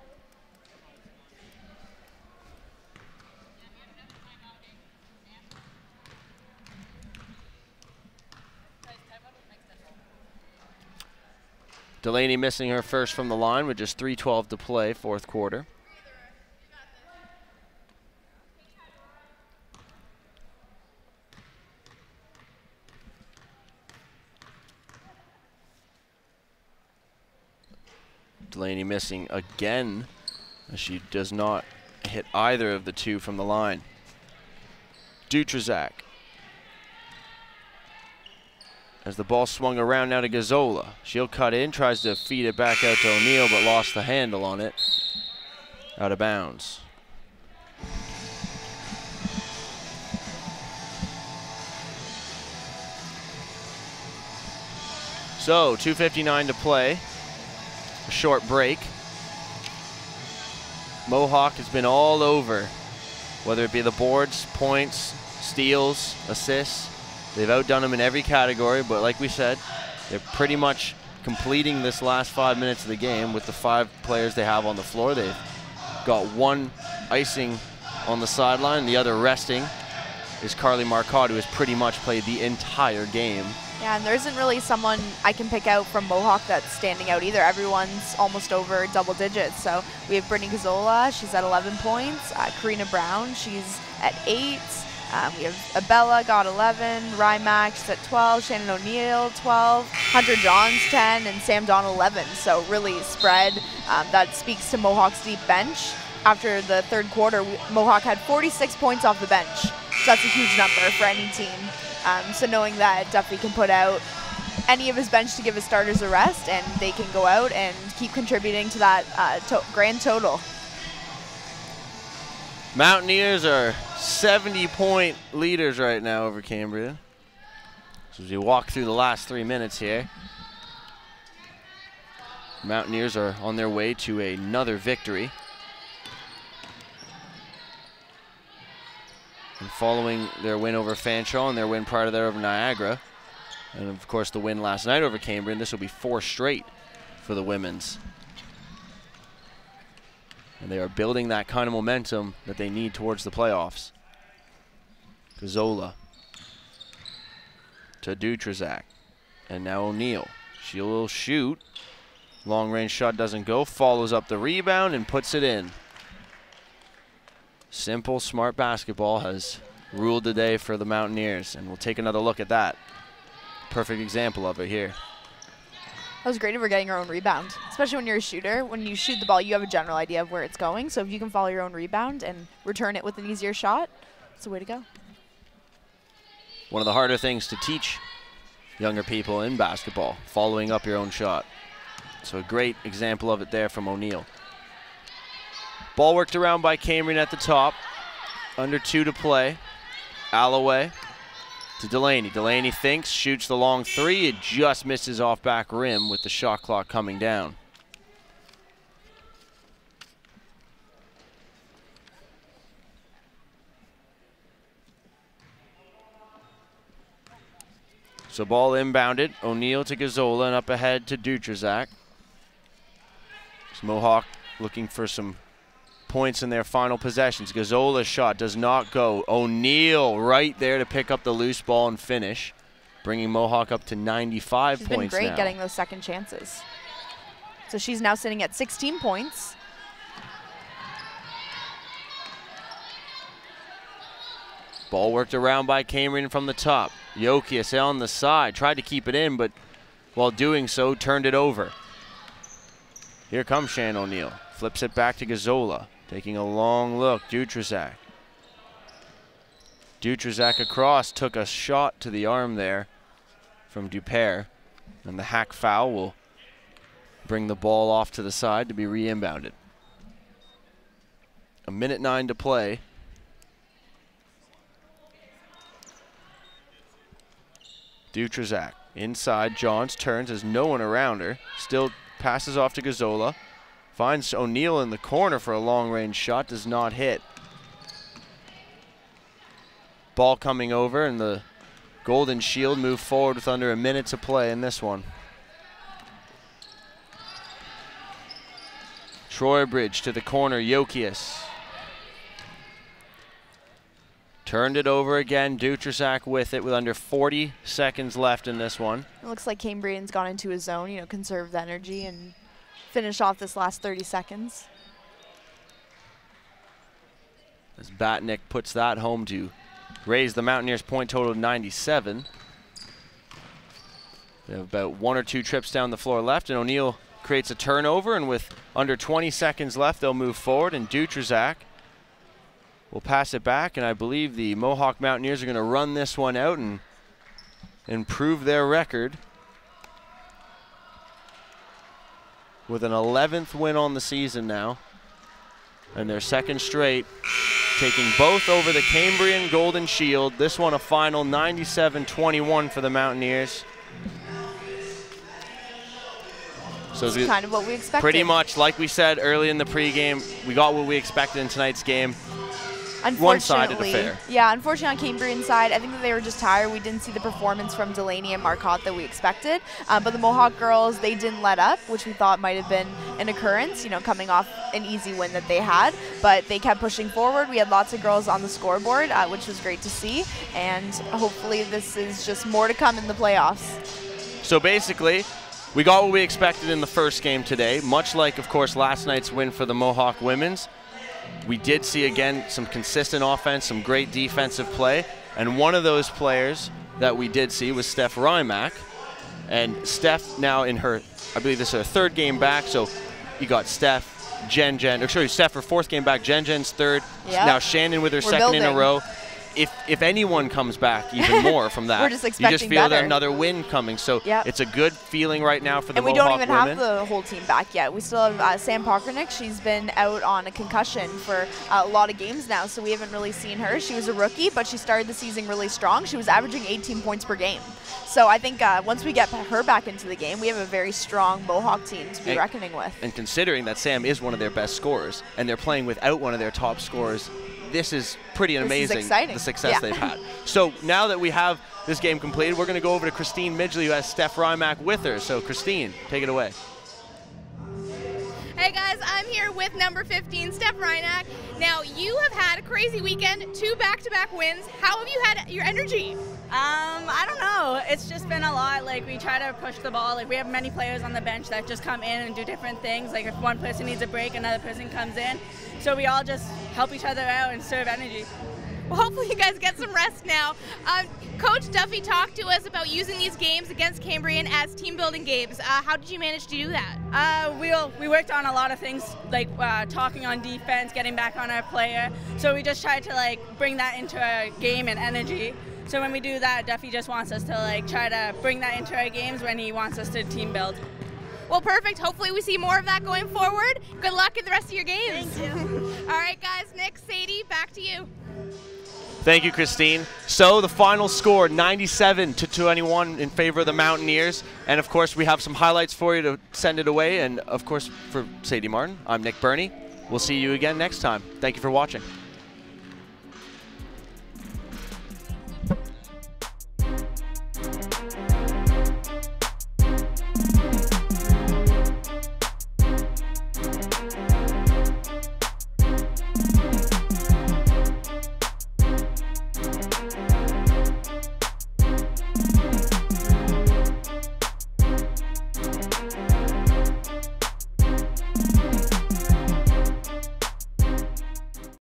[SPEAKER 1] Delaney missing her first from the line with just 3:12 to play, fourth quarter. Delaney missing again, as she does not hit either of the two from the line. Dutrazak. As the ball swung around now to Gazzola. She'll cut in, tries to feed it back out to O'Neal, but lost the handle on it. Out of bounds. So 2:59 to play, a short break. Mohawk has been all over, whether it be the boards, points, steals, assists. They've outdone them in every category, but like we said, they're pretty much completing this last 5 minutes of the game with the 5 players they have on the floor. They've got one icing on the sideline, the other resting is Carly Marcotte, who has pretty much played the entire game.
[SPEAKER 2] Yeah, and there isn't really someone I can pick out from Mohawk that's standing out either. Everyone's almost over double digits. So we have Birnie Gazzola, she's at 11 points. Karina Brown, she's at 8. We have Abella got 11, Rymack, she's at 12, Shannon O'Neill 12, Hunter Johns 10, and Sam Don 11. So really spread. That speaks to Mohawk's deep bench. After the third quarter, Mohawk had 46 points off the bench. So that's a huge number for any team. So knowing that Duffy can put out any of his bench to give his starters a rest, and they can go out and keep contributing to that grand total.
[SPEAKER 1] Mountaineers are 70-point leaders right now over Cambrian. So as we walk through the last 3 minutes here, Mountaineers are on their way to another victory. And following their win over Fanshawe and their win prior to that over Niagara, and of course the win last night over Cambrian, this will be 4 straight for the women's. And they are building that kind of momentum that they need towards the playoffs. Gazzola to Dutrazak, and now O'Neill. She will shoot. Long range shot doesn't go, follows up the rebound and puts it in. Simple, smart basketball has ruled the day for the Mountaineers, and we'll take another look at that. Perfect example of it here.
[SPEAKER 2] That was great if we're getting our own rebound, especially when you're a shooter. When you shoot the ball, you have a general idea of where it's going. So if you can follow your own rebound and return it with an easier shot, it's the way to go.
[SPEAKER 1] One of the harder things to teach younger people in basketball, following up your own shot. So a great example of it there from O'Neill. Ball worked around by Cambrian at the top. Under 2 to play. Alloway to Delaney. Delaney thinks, shoots the long 3. It just misses off back rim with the shot clock coming down. So ball inbounded. O'Neill to Gazzola and up ahead to Dutrazak. Mohawk looking for some points in their final possessions. Gazzola's shot does not go. O'Neill right there to pick up the loose ball and finish, bringing Mohawk up to 95 points now.
[SPEAKER 2] She's been great getting those second chances. So she's now sitting at 16 points.
[SPEAKER 1] Ball worked around by Cambrian from the top. Jokias on the side, tried to keep it in, but while doing so, turned it over. Here comes Shan O'Neill. Flips it back to Gazzola. Taking a long look, Dutrazak. Dutrazak across, took a shot to the arm there from Dupere. And the hack foul will bring the ball off to the side to be re-inbounded. 1:09 to play. Dutrazak inside, Johns turns, has no one around her. Still passes off to Gazzola. Finds O'Neill in the corner for a long-range shot, does not hit. Ball coming over, and the Golden Shield move forward with under a minute to play in this one. Troybridge to the corner, Jokias. Turned it over again, Dutrazak with it with under 40 seconds left in this one.
[SPEAKER 2] It looks like Cambrian's gone into his zone, conserved energy and finish off this last 30 seconds.
[SPEAKER 1] As Batnick puts that home to raise the Mountaineers' point total to 97. They have about 1 or 2 trips down the floor left, and O'Neill creates a turnover, and with under 20 seconds left, they'll move forward, and Dutrazak will pass it back, and I believe the Mohawk Mountaineers are going to run this one out and improve their record with an 11th win on the season now, and their second straight, taking both over the Cambrian Golden Shield. This one a final 97-21 for the Mountaineers. So
[SPEAKER 2] it's kind of what we expected.
[SPEAKER 1] Pretty much, like we said early in the pregame, we got what we expected in tonight's game. One-sided affair.
[SPEAKER 2] Yeah, unfortunately on Cambrian's side, I think that they were just tired. We didn't see the performance from Delaney and Marcotte that we expected. But the Mohawk girls, they didn't let up, which we thought might have been an occurrence, you know, coming off an easy win that they had. But they kept pushing forward. We had lots of girls on the scoreboard, which was great to see. And hopefully this is just more to come in the playoffs.
[SPEAKER 1] So basically, we got what we expected in the first game today, much like, of course, last night's win for the Mohawk women's. We did see, again, some consistent offense, some great defensive play, and one of those players that we did see was Steph Rymack. And Steph now in her, I believe this is her third game back, so you got Steph, Steph her fourth game back, Jen's third,
[SPEAKER 2] yep.
[SPEAKER 1] Now Shannon with her second in a row. If anyone comes back even more from that,
[SPEAKER 2] We're just
[SPEAKER 1] you just feel
[SPEAKER 2] better.
[SPEAKER 1] another win coming. So
[SPEAKER 2] yep.
[SPEAKER 1] It's a good feeling right now for the Mohawk
[SPEAKER 2] women. And we don't even
[SPEAKER 1] women.
[SPEAKER 2] have the whole team back yet. We still have Sam Pockernick. She's been out on a concussion for a lot of games now, so we haven't really seen her. She was a rookie, but she started the season really strong. She was averaging 18 points per game. So I think once we get her back into the game, we have a very strong Mohawk team to be reckoning with.
[SPEAKER 1] And considering that Sam is one of their best scorers, and they're playing without one of their top scorers, this is pretty amazing, the success they've had. So now that we have this game completed, we're going to go over to Christine Midgley, who has Steph Rymack with her. So Christine, take it away.
[SPEAKER 3] Hey guys, I'm here with number 15, Steph Rymack. Now, you have had a crazy weekend, 2 back-to-back wins. How have you had your energy?
[SPEAKER 4] I don't know. It's just been a lot. Like, we try to push the ball. Like, we have many players on the bench that just come in and do different things. Like, if one person needs a break, another person comes in. So we all just help each other out and serve energy.
[SPEAKER 3] Well, hopefully you guys get some rest now. Coach Duffy talked to us about using these games against Cambrian as team-building games. How did you manage to do that?
[SPEAKER 4] We worked on a lot of things, like talking on defense, getting back on our player. So we just tried to like bring that into our game and energy. So when we do that, Duffy just wants us to like try to bring that into our games when he wants us to team build.
[SPEAKER 3] Well, perfect. Hopefully we see more of that going forward. Good luck in the rest of your games.
[SPEAKER 4] Thank you.
[SPEAKER 3] All right, guys. Nick, Sadie, back to you.
[SPEAKER 1] Thank you, Christine. So the final score, 97-21 in favor of the Mountaineers. And of course, we have some highlights for you to send it away. And of course, for Sadie Martin, I'm Nick Birnie. We'll see you again next time. Thank you for watching.